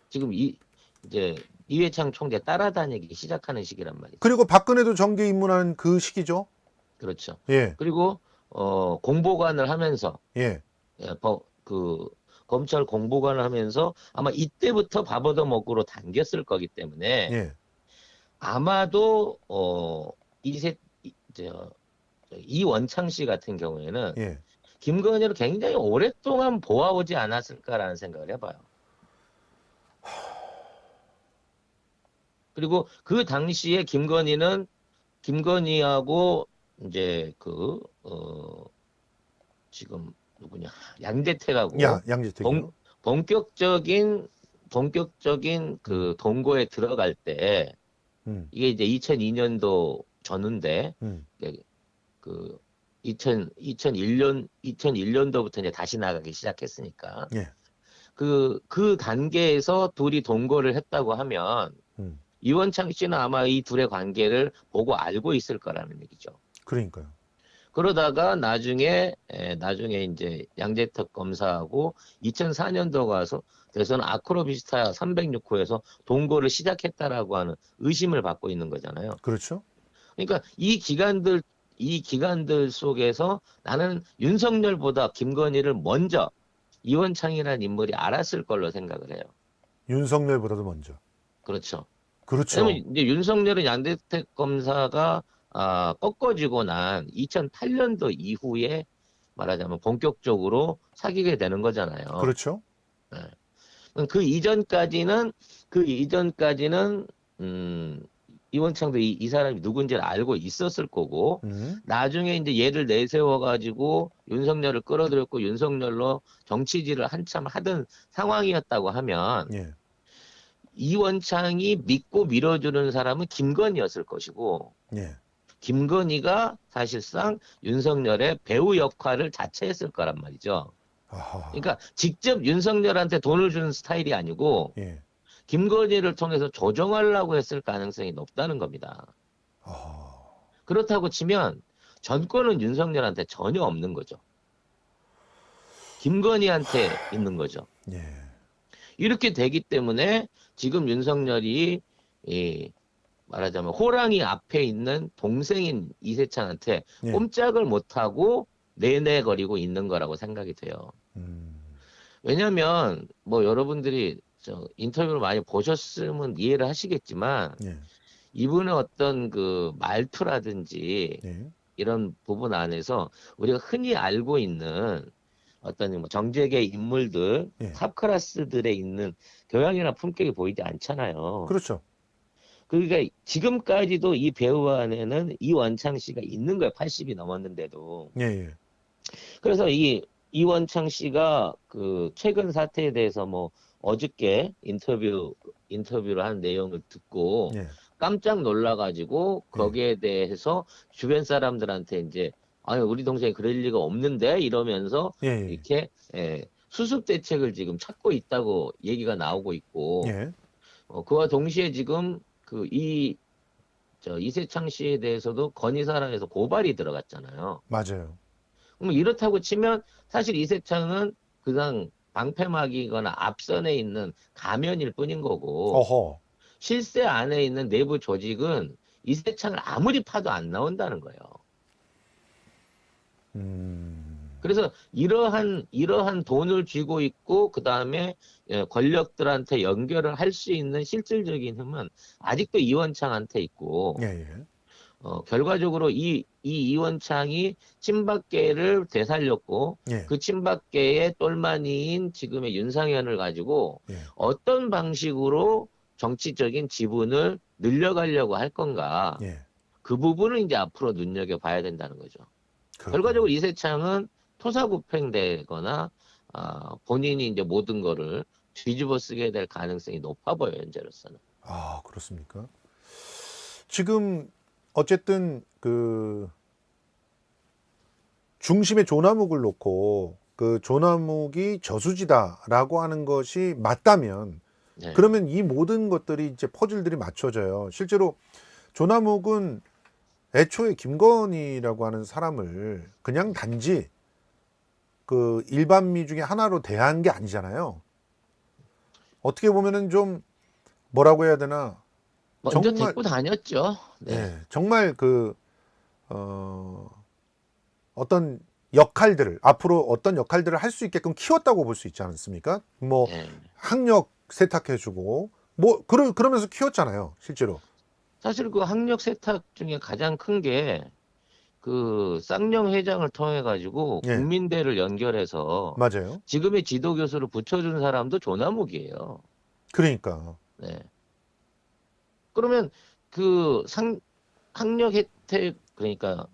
지금 이제 이회창 총재 따라다니기 시작하는 시기란 말이죠. 그리고 박근혜도 정계 입문하는 그 시기죠. 그렇죠. 예. 그리고 공보관을 하면서 예. 그 검찰 공보관을 하면서 아마 이때부터 밥 얻어먹고로 당겼을 거기 때문에 예, 아마도 이원창 씨 같은 경우에는 예. 김건희를 굉장히 오랫동안 보아오지 않았을까라는 생각을 해봐요. 그리고 그 당시에 김건희하고 이제 지금 누구냐 양재택하고 양재택이요. 본격적인 음, 그 동거에 들어갈 때 음, 이게 이제 2002년도 전인데 음, 그 2001년도부터 이제 다시 나가기 시작했으니까 예, 그 단계에서 둘이 동거를 했다고 하면 음. 이원창 씨는 아마 이 둘의 관계를 보고 알고 있을 거라는 얘기죠. 그러니까요. 그러다가 나중에 이제 양재택 검사하고 2004년도 가서 대선 아크로비스타 306호에서 동거를 시작했다라고 하는 의심을 받고 있는 거잖아요. 그렇죠. 그러니까 이 기간들 속에서 나는 윤석열보다 김건희를 먼저 이원창이라는 인물이 알았을 걸로 생각을 해요. 윤석열보다도 먼저. 그렇죠. 왜냐면 그렇죠. 이제 윤석열은 양대택 검사가 꺾어지고 난 2008년도 이후에 말하자면 본격적으로 사귀게 되는 거잖아요. 그렇죠. 예. 그 이전까지는 이원창도 이 사람이 누군지를 알고 있었을 거고 음, 나중에 이제 얘를 내세워 가지고 윤석열을 끌어들였고 윤석열로 정치질을 한참 하던 상황이었다고 하면 예, 이원창이 믿고 밀어주는 사람은 김건희였을 것이고 예. 김건희가 사실상 윤석열의 배우 역할을 자처했을 거란 말이죠. 아하, 그러니까 직접 윤석열한테 돈을 주는 스타일이 아니고 예, 김건희를 통해서 조정하려고 했을 가능성이 높다는 겁니다. 아하, 그렇다고 치면 전권은 윤석열한테 전혀 없는 거죠. 김건희한테 있는 거죠. 예, 이렇게 되기 때문에 지금 윤석열이 말하자면 호랑이 앞에 있는 동생인 이세창한테 예, 꼼짝을 못하고 내내거리고 있는 거라고 생각이 돼요. 음, 왜냐하면 뭐 여러분들이 인터뷰를 많이 보셨으면 이해를 하시겠지만 예, 이분의 어떤 그 말투라든지 예, 이런 부분 안에서 우리가 흔히 알고 있는 어떤 뭐 정재계 인물들, 예. 탑클래스들에 있는 교양이나 품격이 보이지 않잖아요. 그렇죠. 그러니까 지금까지도 이 배우 안에는 이원창 씨가 있는 거예요. 80이 넘었는데도. 예, 예, 그래서 이원창 씨가 그 최근 사태에 대해서 뭐 어저께 인터뷰를 한 내용을 듣고 예, 깜짝 놀라가지고 예, 거기에 대해서 주변 사람들한테 이제 아니 우리 동생이 그럴 리가 없는데 이러면서 예, 예, 이렇게 수습 대책을 지금 찾고 있다고 얘기가 나오고 있고 예, 그와 동시에 지금 이세창 씨에 대해서도 건의사랑에서 고발이 들어갔잖아요. 맞아요. 그럼 이렇다고 치면 사실 이세창은 그냥 방패막이거나 앞선에 있는 가면일 뿐인 거고 어허, 실세 안에 있는 내부 조직은 이세창을 아무리 파도 안 나온다는 거예요. 그래서 이러한 돈을 쥐고 있고 그 다음에 권력들한테 연결을 할 수 있는 실질적인 힘은 아직도 이원창한테 있고 예, 예, 결과적으로 이 이원창이 친박계를 되살렸고 예, 그 친박계의 똘마니인 지금의 윤상현을 가지고 예, 어떤 방식으로 정치적인 지분을 늘려가려고 할 건가 예. 그 부분을 이제 앞으로 눈여겨봐야 된다는 거죠. 그렇군요. 결과적으로 이세창은 토사구팽되거나 본인이 이제 모든 거를 뒤집어 쓰게 될 가능성이 높아 보여요, 현재로서는. 아, 그렇습니까? 지금 어쨌든 그 중심에 조남욱을 놓고 그 조남욱이 저수지다라고 하는 것이 맞다면 네. 그러면 이 모든 것들이 이제 퍼즐들이 맞춰져요. 실제로 조남욱은 애초에 김건희라고 하는 사람을 그냥 단지 그 일반미 중에 하나로 대한 게 아니잖아요. 어떻게 보면은 좀 뭐라고 해야 되나 먼저 정말 데리고 다녔죠. 네. 정말 그 어떤 역할들을 앞으로 어떤 역할들을 할 수 있게끔 키웠다고 볼 수 있지 않습니까? 뭐 예. 학력 세탁해주고 뭐 그러면서 키웠잖아요, 실제로. 사실 그 학력 세탁 중에 가장 큰 게 그 쌍용 회장을 통해 가지고 예, 국민대를 연결해서 맞아요. 지금의 지도 교수를 붙여준 사람도 조남욱이에요. 그러니까. 네. 그러면 그 학력 혜택 그러니까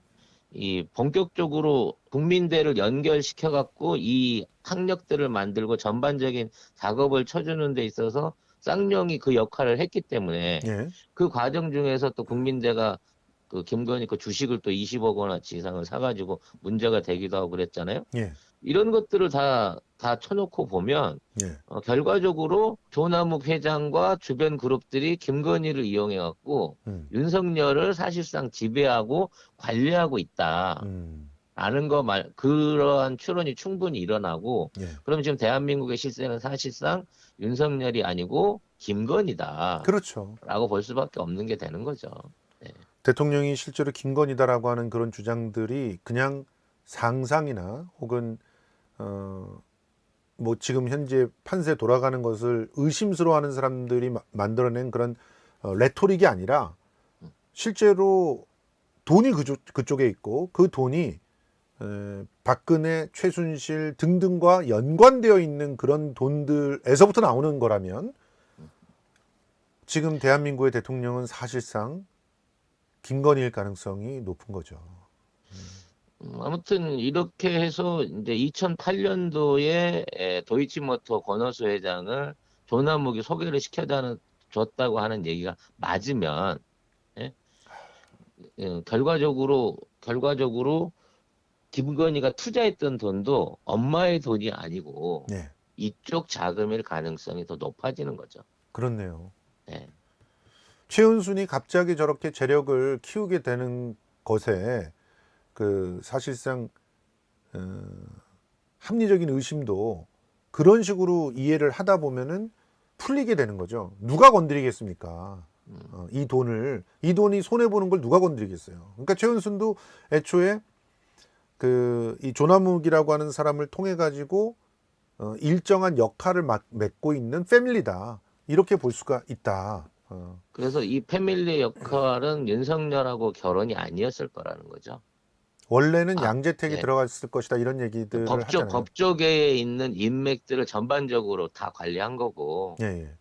이 본격적으로 국민대를 연결시켜 갖고 이 학력들을 만들고 전반적인 작업을 쳐주는 데 있어서 쌍용이 그 역할을 했기 때문에 예, 그 과정 중에서 또 국민대가 그 김건희 그 주식을 또 20억 원어치 이상을 사가지고 문제가 되기도 하고 그랬잖아요. 예, 이런 것들을 다 쳐놓고 보면 예, 결과적으로 조남욱 회장과 주변 그룹들이 김건희를 이용해갖고 음, 윤석열을 사실상 지배하고 관리하고 있다라는 음, 그러한 추론이 충분히 일어나고 예. 그럼 지금 대한민국의 실세는 사실상 윤석열이 아니고 김건희다라고 그렇죠. 볼 수밖에 없는 게 되는 거죠. 네. 대통령이 실제로 김건희다라고 하는 그런 주장들이 그냥 상상이나 혹은 뭐 지금 현재 판세 돌아가는 것을 의심스러워하는 사람들이 만들어낸 그런 레토릭이 아니라 실제로 돈이 그쪽에 있고 그 돈이 박근혜, 최순실 등등과 연관되어 있는 그런 돈들에서부터 나오는 거라면 지금 대한민국의 대통령은 사실상 김건희일 가능성이 높은 거죠. 아무튼 이렇게 해서 이제 2008년도에 도이치모터 권오수 회장을 조남욱이 소개를 줬다고 하는 얘기가 맞으면 예? 결과적으로 김건희가 투자했던 돈도 엄마의 돈이 아니고 네, 이쪽 자금일 가능성이 더 높아지는 거죠. 그렇네요. 예. 최은순이 갑자기 저렇게 재력을 키우게 되는 것에 그 사실상 합리적인 의심도 그런 식으로 이해를 하다 보면은 풀리게 되는 거죠. 누가 건드리겠습니까? 이 돈이 손해 보는 걸 누가 건드리겠어요? 그러니까 최은순도 애초에 그 이 조남욱이라고 하는 사람을 통해 가지고 일정한 역할을 맡고 있는 패밀리다 이렇게 볼 수가 있다. 그래서 이 패밀리의 역할은 윤석열하고 결혼이 아니었을 거라는 거죠. 원래는 아, 양재택이 예. 들어갔을 것이다 이런 얘기들을 하잖아요. 법조계에 있는 인맥들을 전반적으로 다 관리한 거고, 예, 예.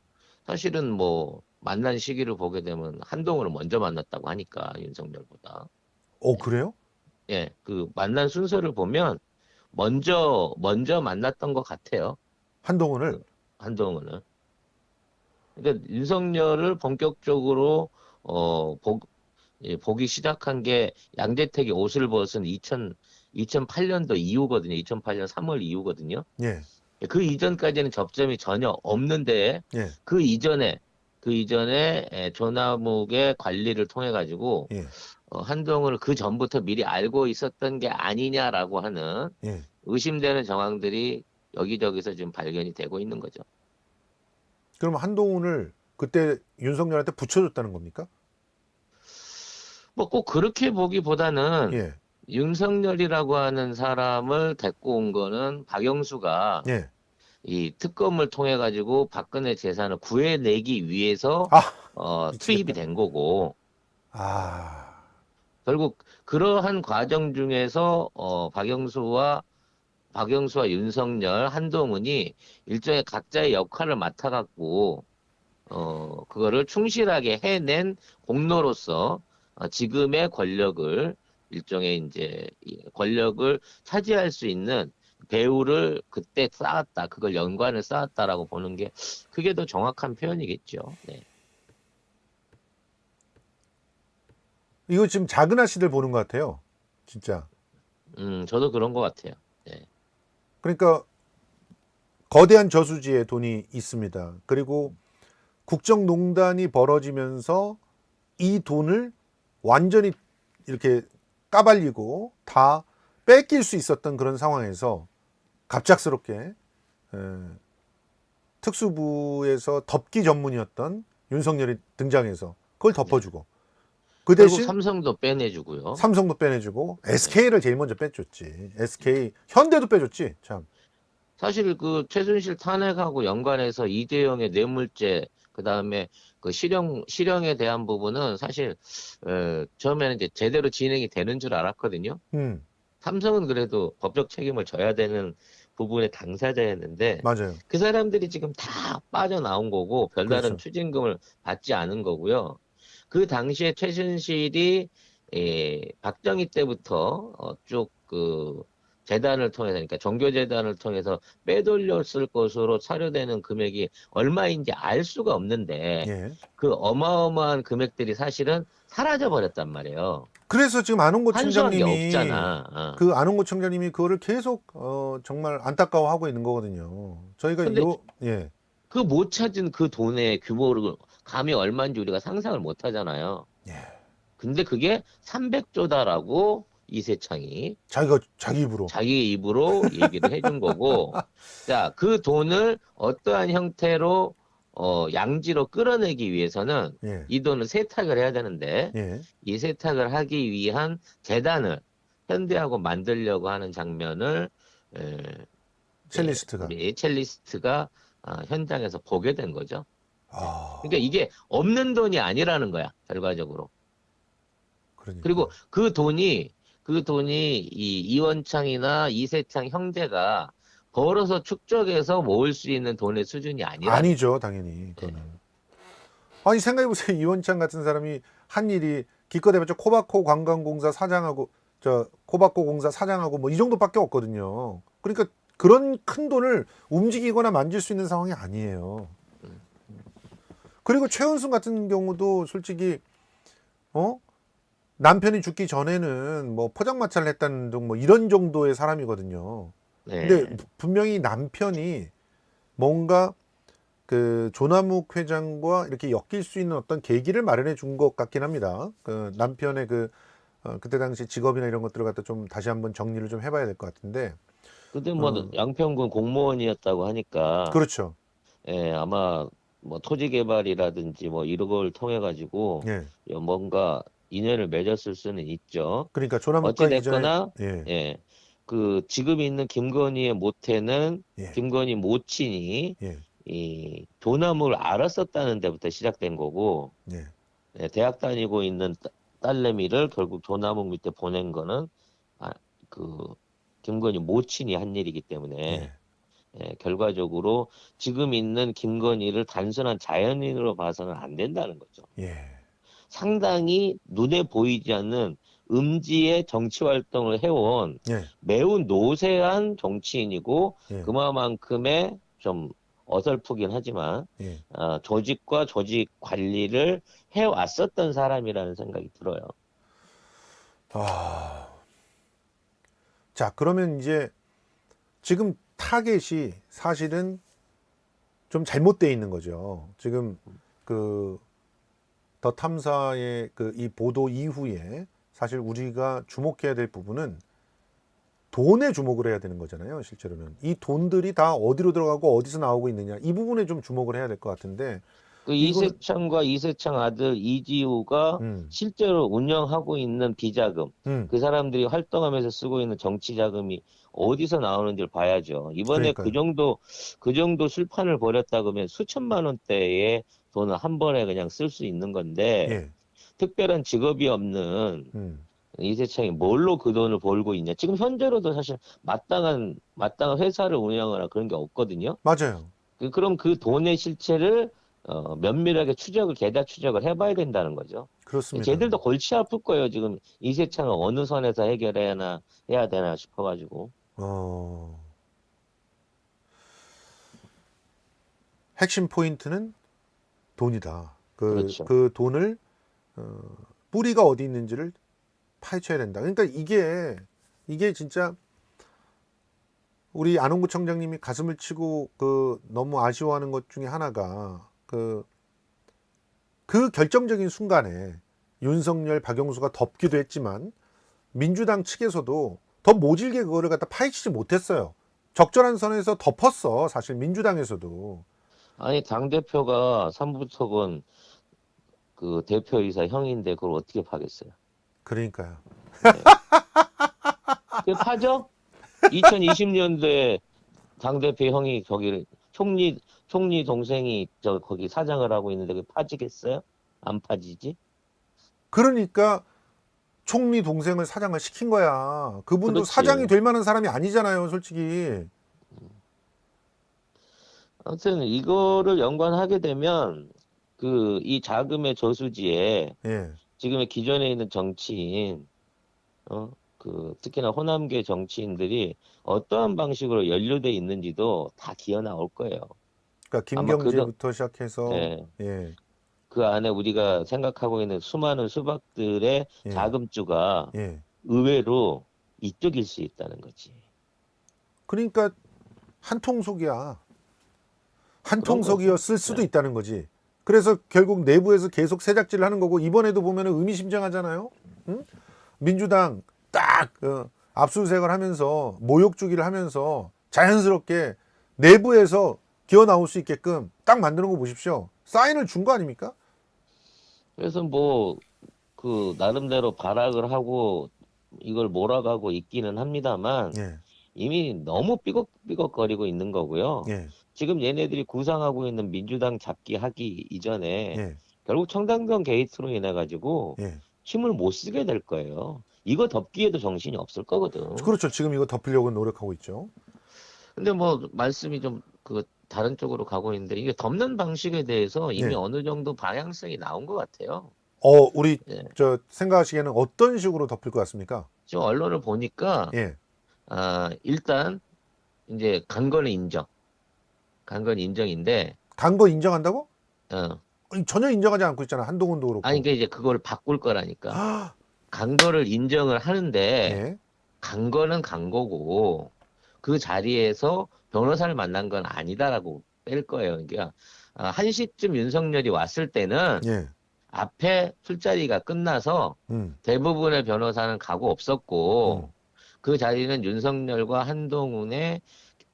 사실은 뭐, 만난 시기를 보게 되면 한동훈을 먼저 만났다고 하니까, 윤석열보다. 예, 그래요? 예, 그 만난 순서를 보면, 먼저 만났던 것 같아요. 한동훈을. 그, 한동훈은. 그러니까 윤석열을 본격적으로, 어, 보, 보기 시작한 게 양재택이 옷을 벗은 2008년도 이후거든요. 2008년 3월 이후거든요. 예, 그 이전까지는 접점이 전혀 없는데 예, 그 이전에 조남욱의 관리를 통해 가지고 예, 한동훈을 그 전부터 미리 알고 있었던 게 아니냐라고 하는 예. 의심되는 정황들이 여기저기서 지금 발견이 되고 있는 거죠. 그럼 한동훈을 그때 윤석열한테 붙여줬다는 겁니까? 뭐 꼭 그렇게 보기보다는 예, 윤석열이라고 하는 사람을 데리고 온 거는 박영수가 예. 이 특검을 통해 가지고 박근혜 재산을 구해내기 위해서 아, 투입이 미치겠다. 된 거고 아, 결국 그러한 과정 중에서 박영수와 윤석열, 한동훈이 일종의 각자의 역할을 맡아갖고 그거를 충실하게 해낸 공로로서 지금의 권력을 일종의 이제 이 권력을 차지할 수 있는 배후를 그때 쌓았다. 그걸 연관을 쌓았다라고 보는 게 그게 더 정확한 표현이겠죠. 네. 이거 지금 작은 아씨들 보는 것 같아요. 진짜. 저도 그런 것 같아요. 네. 그러니까 거대한 저수지에 돈이 있습니다. 그리고 국정농단이 벌어지면서 이 돈을 완전히 이렇게 까발리고 다 뺏길 수 있었던 그런 상황에서 갑작스럽게 특수부에서 덮기 전문이었던 윤석열이 등장해서 그걸 덮어주고 그 결국 대신 삼성도 빼내주고요. 삼성도 빼내주고 SK를 제일 먼저 빼줬지. SK, 현대도 빼줬지. 참. 사실 그 최순실 탄핵하고 연관해서 이재용의 뇌물죄, 그다음에 그 실형에 대한 부분은 사실 처음에는 이제 제대로 진행이 되는 줄 알았거든요. 음, 삼성은 그래도 법적 책임을 져야 되는 부분의 당사자였는데 맞아요. 그 사람들이 지금 다 빠져나온 거고 별다른 그렇죠. 추징금을 받지 않은 거고요. 그 당시에 최순실이 박정희 때부터 쭉 그 재단을 통해서, 그러니까 종교재단을 통해서 빼돌렸을 것으로 사료되는 금액이 얼마인지 알 수가 없는데 예. 그 어마어마한 금액들이 사실은 사라져 버렸단 말이에요. 그래서 지금 안홍구 환수한 게 청장님이 없잖아. 그 안홍구 청장님이 그거를 계속 정말 안타까워하고 있는 거거든요. 저희가 근데 예. 그 못 찾은 그 돈의 규모를 감히 얼마인지 우리가 상상을 못 하잖아요. 예. 근데 그게 300조다라고 이세창이 자기가 자기 입으로. 자기 입으로 얘기를 해준 거고, 자, 그 돈을 어떠한 형태로 양지로 끌어내기 위해서는 예. 이 돈을 세탁을 해야 되는데 예. 이 세탁을 하기 위한 재단을 현대하고 만들려고 하는 장면을 에, 첼리스트가. 우리 첼리스트가 현장에서 보게 된 거죠. 아. 그러니까 이게 없는 돈이 아니라는 거야, 결과적으로. 그러니까. 그리고 그 돈이 이 이원창이나 이세창 형제가 벌어서 축적해서 모을 수 있는 돈의 수준이 아니라. 아니죠, 당연히. 그거는. 아니 생각해보세요. 이원창 같은 사람이 한 일이 기껏 해봤자 코바코 관광공사 사장하고 코바코 공사 사장하고 뭐 이 정도밖에 없거든요. 그러니까 그런 큰 돈을 움직이거나 만질 수 있는 상황이 아니에요. 그리고 최은순 같은 경우도 솔직히 남편이 죽기 전에는 뭐 포장마차를 했다는 등 뭐 이런 정도의 사람이거든요. 네. 근데 분명히 남편이 뭔가 그 조남욱 회장과 이렇게 엮일 수 있는 어떤 계기를 마련해 준 것 같긴 합니다. 그 남편의 그때 당시 직업이나 이런 것들을 갖다 좀 다시 한번 정리를 좀 해봐야 될 것 같은데. 근데 뭐 양평군 공무원이었다고 하니까 그렇죠. 아마 뭐 토지 개발이라든지 뭐 이런 걸 통해 가지고 예. 뭔가 인연을 맺었을 수는 있죠. 그러니까 조남욱과 어찌 이전에 됐거나 예. 그 지금 있는 김건희의 모태는 예. 김건희 모친이 예. 이 조남을 알았었다는 데부터 시작된 거고, 예. 대학 다니고 있는 딸내미를 결국 조남욱 밑에 보낸 거는 그 김건희 모친이 한 일이기 때문에 결과적으로 지금 있는 김건희를 단순한 자연인으로 봐서는 안 된다는 거죠. 예. 상당히 눈에 보이지 않는 음지의 정치 활동을 해온 예. 매우 노쇠한 정치인이고 예. 그만큼의 좀 어설프긴 하지만 예. 조직과 조직 관리를 해왔었던 사람이라는 생각이 들어요. 자, 그러면 이제 지금 타겟이 사실은 좀 잘못되어 있는 거죠. 지금 그 더 탐사의 이 보도 이후에 사실 우리가 주목해야 될 부분은 돈에 주목을 해야 되는 거잖아요. 실제로는 이 돈들이 다 어디로 들어가고 어디서 나오고 있느냐, 이 부분에 좀 주목을 해야 될 것 같은데. 그 이세창과 이세창 아들 이지우가 실제로 운영하고 있는 비자금, 그 사람들이 활동하면서 쓰고 있는 정치 자금이 어디서 나오는지를 봐야죠. 이번에 그러니까요. 그 정도 술판을 벌였다 그러면 수천만 원대의 돈을 한 번에 그냥 쓸 수 있는 건데 예. 특별한 직업이 없는 이세창이 뭘로 그 돈을 벌고 있냐. 지금 현재로도 사실 마땅한 회사를 운영하거나 그런 게 없거든요. 맞아요. 그럼 그 돈의 실체를 면밀하게 계좌 추적을 해봐야 된다는 거죠. 그렇습니다. 쟤들도 골치 아플 거예요. 지금 이세창은 어느 선에서 해야 되나 싶어가지고. 핵심 포인트는 돈이다. 그렇죠. 그 돈을 뿌리가 어디 있는지를 파헤쳐야 된다. 그러니까 이게 진짜 우리 안홍구 청장님이 가슴을 치고 너무 아쉬워하는 것 중에 하나가 그 결정적인 순간에 윤석열, 박영수가 덮기도 했지만 민주당 측에서도 더 모질게 그거를 갖다 파헤치지 못했어요. 적절한 선에서 덮었어. 사실 민주당에서도. 아니 당대표가 삼부토건 그 대표이사 형인데 그걸 어떻게 파겠어요? 그러니까요. 그 파죠? 2020년도에 당대표 형이 저기를 총리 동생이 저 거기 사장을 하고 있는데 그 파지겠어요? 안 파지지? 그러니까 총리 동생을 사장을 시킨 거야. 그분도 그렇지. 사장이 될 만한 사람이 아니잖아요, 솔직히. 아무튼 이거를 연관하게 되면 그 이 자금의 저수지에 예. 지금의 기존에 있는 정치인 그 특히나 호남계 정치인들이 어떠한 방식으로 연루돼 있는지도 다 기어 나올 거예요. 그러니까 아마 김경재부터 시작해서 예, 예. 그 안에 우리가 생각하고 있는 수많은 수박들의 예. 자금주가 예. 의외로 이쪽일 수 있다는 거지. 그러니까 한통속이야. 그런 한통속이었을 거죠. 수도 네. 있다는 거지. 그래서 결국 내부에서 계속 새작질을 하는 거고 이번에도 보면은 의미심장하잖아요. 응? 민주당 딱 압수수색을 하면서 모욕 주기를 하면서 자연스럽게 내부에서 기어 나올 수 있게끔 딱 만드는 거 보십시오. 사인을 준 거 아닙니까? 그래서 뭐 그 나름대로 발악을 하고 이걸 몰아가고 있기는 합니다만 예. 이미 너무 삐걱삐걱거리고 있는 거고요. 예. 지금 얘네들이 구상하고 있는 민주당 잡기 하기 이전에 예. 결국 청담동 게이트로 인해 가지고 예. 힘을 못 쓰게 될 거예요. 이거 덮기에도 정신이 없을 거거든. 그렇죠. 지금 이거 덮으려고 노력하고 있죠. 근데 뭐 말씀이 좀 그 다른 쪽으로 가고 있는데 이게 덮는 방식에 대해서 이미 예. 어느 정도 방향성이 나온 것 같아요. 우리 예. 저 생각하시기에는 어떤 식으로 덮을 것 같습니까? 지금 언론을 보니까 예. 일단 이제 간 거는 인정. 간 건 인정인데 간 거 인정한다고? 어, 아니, 전혀 인정하지 않고 있잖아. 한동훈도 그렇고. 아니 그러니까 이제 그걸 바꿀 거라니까. 아, 간 거를 인정을 하는데 예. 간 거는 간 거고 그 자리에서 변호사를 만난 건 아니다라고 뺄 거예요. 그러니까 1시쯤 윤석열이 왔을 때는 예. 앞에 술자리가 끝나서 음. 대부분의 변호사는 가고 없었고 그 자리는 윤석열과 한동훈의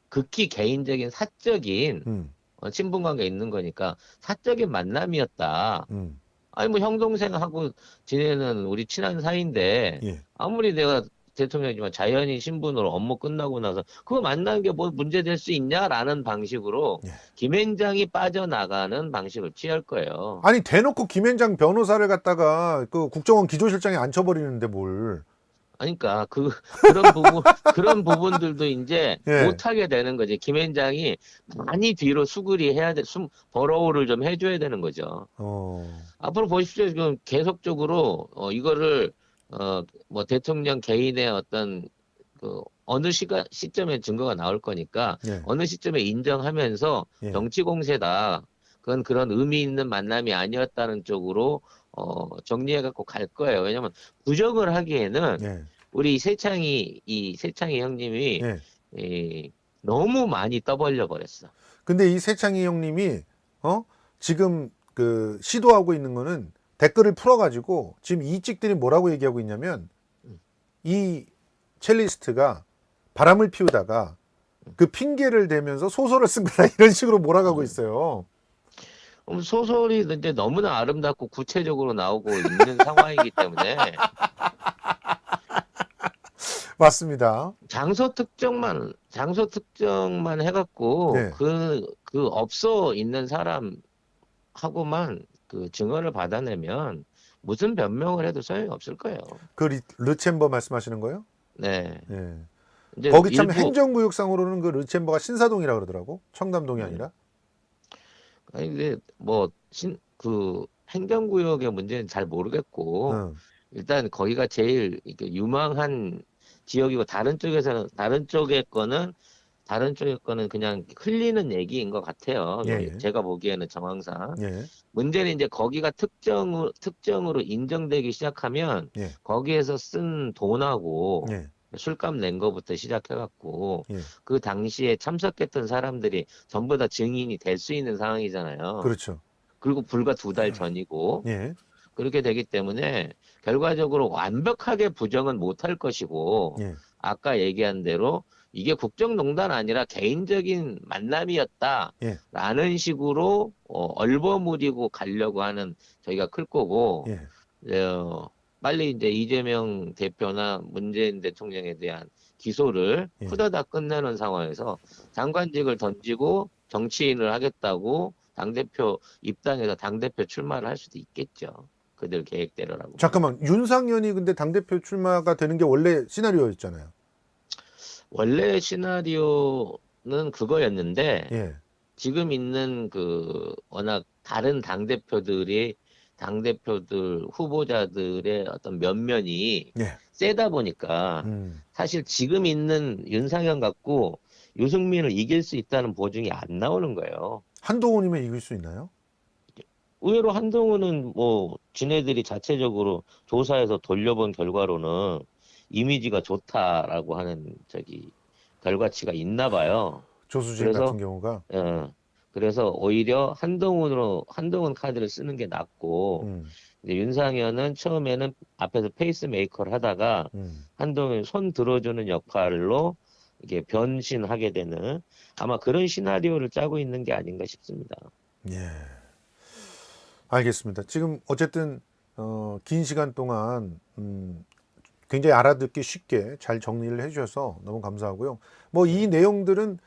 극히 개인적인 사적인 음. 친분관계 있는 거니까 사적인 만남이었다. 음. 아니 뭐 형 동생하고 지내는 우리 친한 사이인데 예. 아무리 내가 대통령이지만 자연인 신분으로 업무 끝나고 나서 그거 만나는 게 뭐 문제 될 수 있냐라는 방식으로 예. 김앤장이 빠져나가는 방식을 취할 거예요. 아니 대놓고 김현장 변호사를 갖다가 그 국정원 기조실장에 앉혀버리는데 뭘? 그러니까 그런 부분들도 이제 예. 못하게 되는 거지. 김앤장이 많이 뒤로 수그리 해야 돼, 버러우를 좀 해줘야 되는 거죠. 앞으로 보십시오. 지금 계속적으로 이거를 뭐 대통령 개인의 어떤 그 어느 시점에 증거가 나올 거니까 예. 어느 시점에 인정하면서 예. 정치 공세다. 그건 그런 의미 있는 만남이 아니었다는 쪽으로 정리해 갖고 갈 거예요. 왜냐면 부정을 하기에는 예. 우리 세창이 형님이 예. 너무 많이 떠벌려 버렸어. 근데 이 세창희 형님이 지금 그 시도하고 있는 거는 댓글을 풀어가지고 지금 이 찍들이 뭐라고 얘기하고 있냐면 이 첼리스트가 바람을 피우다가 그 핑계를 대면서 소설을 쓴 거다 이런 식으로 몰아가고 있어요. 소설이 이제 너무나 아름답고 구체적으로 나오고 있는 상황이기 때문에 맞습니다. 장소 특정만 해갖고 네. 그 업소 있는 사람하고만 그 증언을 받아내면 무슨 변명을 해도 소용이 없을 거예요. 그 르챔버 말씀하시는 거예요? 네. 예. 이제 거기 참 일부 행정구역상으로는 그 르챔버가 신사동이라 그러더라고. 청담동이 아니라. 아니 근데 뭐 그 행정구역의 문제는 잘 모르겠고 응. 일단 거기가 제일 이렇게 유망한 지역이고 다른 쪽의 거는 그냥 흘리는 얘기인 것 같아요. 예. 제가 보기에는 정황상. 예. 문제는 이제 거기가 특정으로 인정되기 시작하면 예. 거기에서 쓴 돈하고 예. 술값 낸 거부터 시작해갖고 예. 그 당시에 참석했던 사람들이 전부 다 증인이 될 수 있는 상황이잖아요. 그렇죠. 그리고 불과 2달 전이고 예. 그렇게 되기 때문에 결과적으로 완벽하게 부정은 못할 것이고 예. 아까 얘기한 대로 이게 국정농단 아니라 개인적인 만남이었다라는 예, 식으로 얼버무리고 가려고 하는 저희가 클 거고 예. 어, 빨리 이제 이재명 대표나 문재인 대통령에 대한 기소를 예. 후다닥 끝내는 상황에서 장관직을 던지고 정치인을 하겠다고 당대표 입당해서 당대표 출마를 할 수도 있겠죠. 그들 계획대로라고. 잠깐만, 윤상현이 근데 당대표 출마가 되는 게 원래 시나리오였잖아요. 원래 시나리오는 그거였는데 예, 지금 있는 그 워낙 다른 당대표들 후보자들의 어떤 면면이 예. 세다 보니까 음. 사실 지금 있는 윤상현 갖고 유승민을 이길 수 있다는 보증이 안 나오는 거예요. 한동훈이면 이길 수 있나요? 의외로 한동훈은 뭐 지네들이 자체적으로 조사해서 돌려본 결과로는 이미지가 좋다라고 하는 결과치가 있나 봐요. 조수진 그래서 같은 경우가. 그래서 오히려 한동훈 카드를 쓰는 게 낫고 음, 이제 윤상현은 처음에는 앞에서 페이스메이커를 하다가 음. 한동훈 손 들어주는 역할로 이게 변신하게 되는 아마 그런 시나리오를 짜고 있는 게 아닌가 싶습니다. 예. 알겠습니다. 지금 어쨌든 긴 시간 동안 굉장히 알아듣기 쉽게 잘 정리를 해주셔서 너무 감사하고요. 뭐 이 내용들은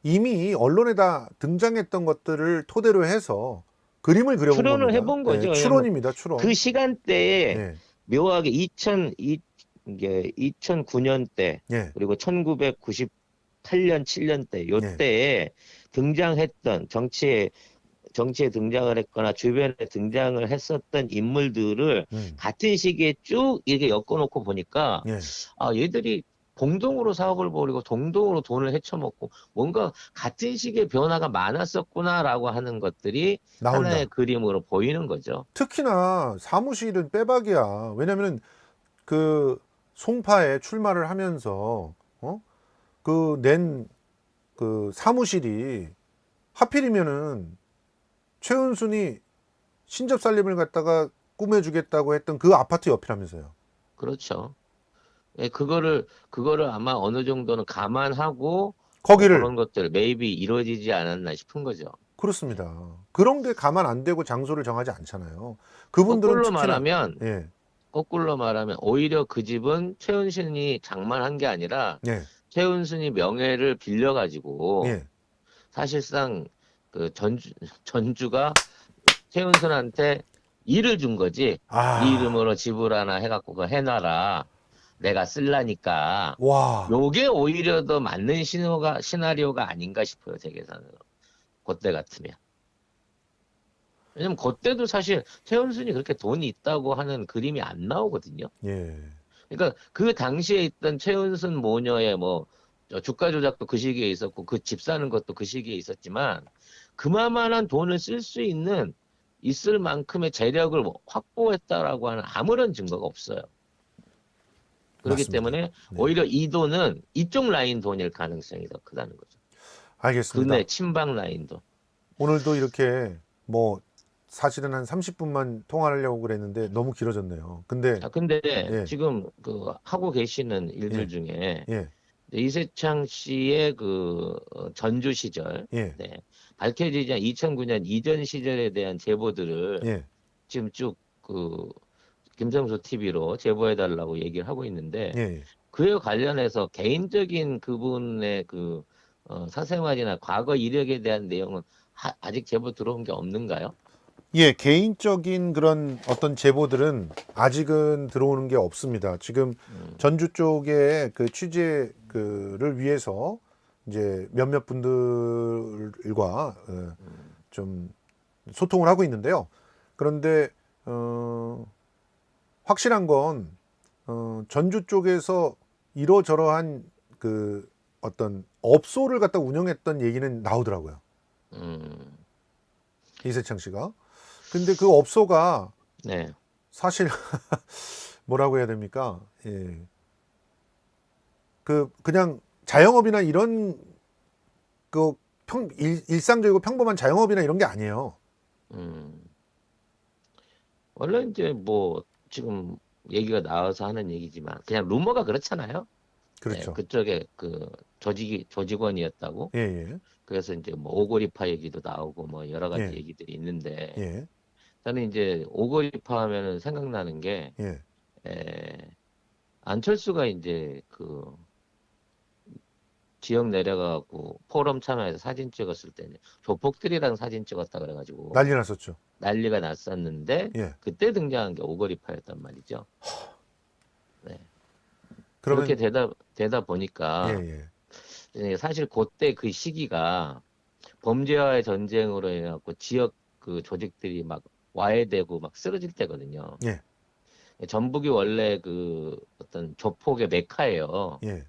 이미 언론에다 등장했던 것들을 토대로 해서 그림을 그려본 추론을 겁니다. 해본 거죠. 예, 왜냐면 추론입니다. 추론. 그 시간대에 예, 묘하게 이게 2009년대 예, 그리고 1998년 7년대 예, 요때에 등장했던 정치에 등장을 했거나 주변에 등장을 했었던 인물들을 음, 같은 시기에 쭉 이렇게 엮어놓고 보니까 예, 얘들이 공동으로 사업을 벌이고 동동으로 돈을 헤쳐먹고 뭔가 같은 시기에 변화가 많았었구나라고 하는 것들이 하나의 나온다. 그림으로 보이는 거죠. 특히나 사무실은 빼박이야. 왜냐면은 그 송파에 출마를 하면서 그 사무실이 하필이면은 최은순이 신접 살림을 갖다가 꾸며주겠다고 했던 그 아파트 옆이라면서요. 그렇죠. 예, 그거를 아마 어느 정도는 감안하고 거기를. 그런 것들 maybe 이루어지지 않았나 싶은 거죠. 그렇습니다. 그런 게 가만 안 되고 장소를 정하지 않잖아요. 그분들은 거꾸로 특히나. 말하면 예, 거꾸로 말하면 오히려 그 집은 최은순이 장만한 게 아니라 예, 최은순이 명예를 빌려가지고 예. 사실상 그 전주가 최은순한테 일을 준 거지. 네 아, 이름으로 집을 하나 해갖고 그거 해놔라. 내가 쓸라니까. 와, 요게 오히려 더 맞는 시나리오가 아닌가 싶어요. 제 계산으로. 그때 같으면. 왜냐면 그때도 사실 최은순이 그렇게 돈이 있다고 하는 그림이 안 나오거든요. 예, 그러니까 그 당시에 있던 최은순 모녀의 뭐 주가 조작도 그 시기에 있었고 그 집 사는 것도 그 시기에 있었지만 그만한 돈을 쓸 수 있을 만큼의 재력을 확보했다라고 하는 아무런 증거가 없어요. 그렇기 맞습니다. 때문에 네. 오히려 이 돈은 이쪽 라인 돈일 가능성이 더 크다는 거죠. 알겠습니다. 그네 친박 라인 돈. 오늘도 이렇게 뭐 사실은 한 30분만 통화를 하려고 그랬는데 너무 길어졌네요. 근데 근데 예, 지금 그 하고 계시는 일들 예, 중에 예, 이세창 씨의 그 전주 시절, 예, 네, 밝혀지지 않은 2009년 이전 시절에 대한 제보들을 예, 지금 쭉 그 김성수 TV로 제보해달라고 얘기를 하고 있는데 예. 그에 관련해서 개인적인 그분의 그 사생활이나 과거 이력에 대한 내용은 아직 제보 들어온 게 없는가요? 예, 개인적인 그런 어떤 제보들은 아직은 들어오는 게 없습니다. 지금 전주 쪽에 그 취재를 위해서 이제 몇몇 분들과 좀 소통을 하고 있는데요. 그런데 확실한 건 전주 쪽에서 이러저러한 그 어떤 업소를 갖다 운영했던 얘기는 나오더라고요. 음, 이세창 씨가. 근데 그 업소가 네, 사실 뭐라고 해야 됩니까? 예. 그냥 자영업이나 이런 그 일상적이고 평범한 자영업이나 이런 게 아니에요. 음, 원래 이제 뭐 지금 얘기가 나와서 하는 얘기지만 그냥 루머가 그렇잖아요. 그렇죠. 그쪽에 그 조직원이었다고. 예, 예, 그래서 이제 뭐 오고리파 얘기도 나오고 뭐 여러 가지 예, 얘기들이 있는데 예, 저는 이제 오고리파 하면은 생각나는 게 예. 에, 안철수가 이제 그 지역 내려가고 포럼 참여해서 사진 찍었을 때는 조폭들이랑 사진 찍었다 그래가지고 난리 났었죠. 난리가 났었는데 예. 그때 등장한 게 오거리파였단 말이죠. 네. 그렇게 그러면 되다 예, 보니까 예, 사실 그때 그 시기가 범죄와의 전쟁으로 해갖고 지역 그 조직들이 막 와해되고 막 쓰러질 때거든요. 예, 전북이 원래 그 어떤 조폭의 메카예요. 예.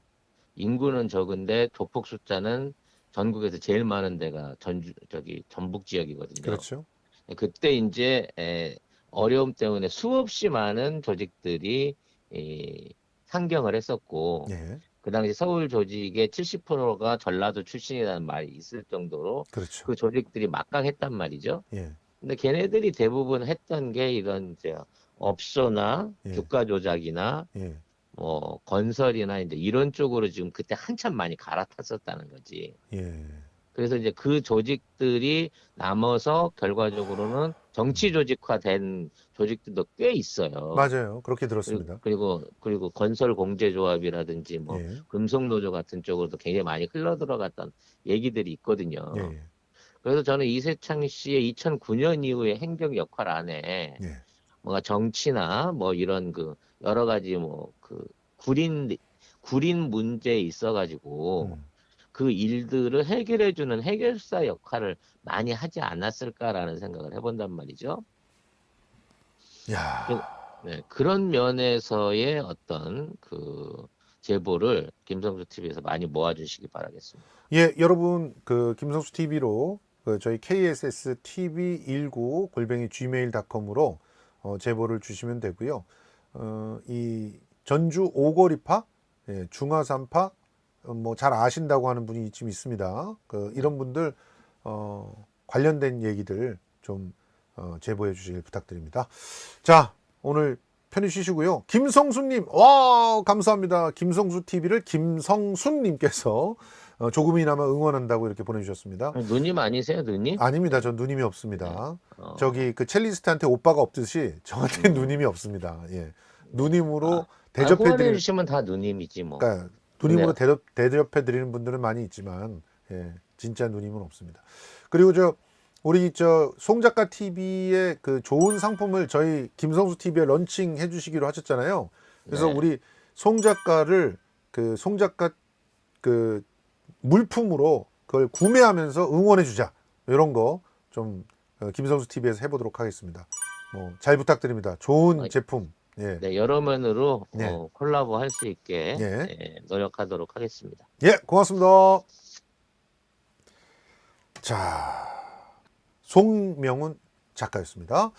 인구는 적은데 조폭 숫자는 전국에서 제일 많은 데가 전북 지역이거든요. 그렇죠. 그때 이제 어려움 때문에 수없이 많은 조직들이 상경을 했었고 예, 그 당시 서울 조직의 70%가 전라도 출신이라는 말이 있을 정도로 그렇죠. 그 조직들이 막강했단 말이죠. 예, 근데 걔네들이 대부분 했던 게 이런 이제 업소나 예. 주가 조작이나 예, 뭐 건설이나 이제 이런 쪽으로 지금 그때 한참 많이 갈아탔었다는 거지. 예. 그래서 이제 그 조직들이 남아서 결과적으로는 정치 조직화된 조직들도 꽤 있어요. 맞아요. 그렇게 들었습니다. 그리고 건설 공제조합이라든지 뭐 예, 금속노조 같은 쪽으로도 굉장히 많이 흘러 들어갔던 얘기들이 있거든요. 예, 예, 그래서 저는 이세창 씨의 2009년 이후의 행정 역할 안에 예. 뭔가 정치나 뭐 이런 그 여러 가지 뭐 그 구린 문제에 있어가지고 음. 그 일들을 해결해주는 해결사 역할을 많이 하지 않았을까라는 생각을 해본단 말이죠. 야, 네, 그런 면에서의 어떤 그 제보를 김성수 TV에서 많이 모아주시기 바라겠습니다. 예, 여러분 그 김성수 TV로 그 저희 KSS TV 19 골뱅이 gmail.com으로 제보를 주시면 되고요. 이 전주 오거리파, 예, 중화산파 뭐 잘 아신다고 하는 분이 좀 있습니다. 이런 분들 관련된 얘기들 좀 제보해 주시길 부탁드립니다. 자, 오늘 편히 쉬시고요. 김성수님, 와 감사합니다. 김성수 TV를 김성순님께서 조금이나마 응원한다고 이렇게 보내주셨습니다. 누님 아니세요, 누님? 아닙니다. 전 누님이 없습니다. 어, 저기 그 첼리스트한테 오빠가 없듯이 저한테 누님이 없습니다. 예, 누님으로 후원해 대접해드리는, 주시면 다 누님이지 뭐. 그러니까 누님으로 대접해드리는 분들은 많이 있지만, 예, 진짜 누님은 없습니다. 그리고 우리 송 작가 TV의 그 좋은 상품을 저희 김성수 TV에 런칭해 주시기로 하셨잖아요. 그래서 네. 우리 송 작가를 그 송 작가 그 물품으로 그걸 구매하면서 응원해 주자, 이런 거 좀 김성수 TV에서 해보도록 하겠습니다. 뭐 잘 부탁드립니다. 좋은 제품. 예, 네, 여러 면으로 네. 콜라보 할 수 있게 예. 노력하도록 하겠습니다. 예, 고맙습니다. 자, 송명훈 작가였습니다.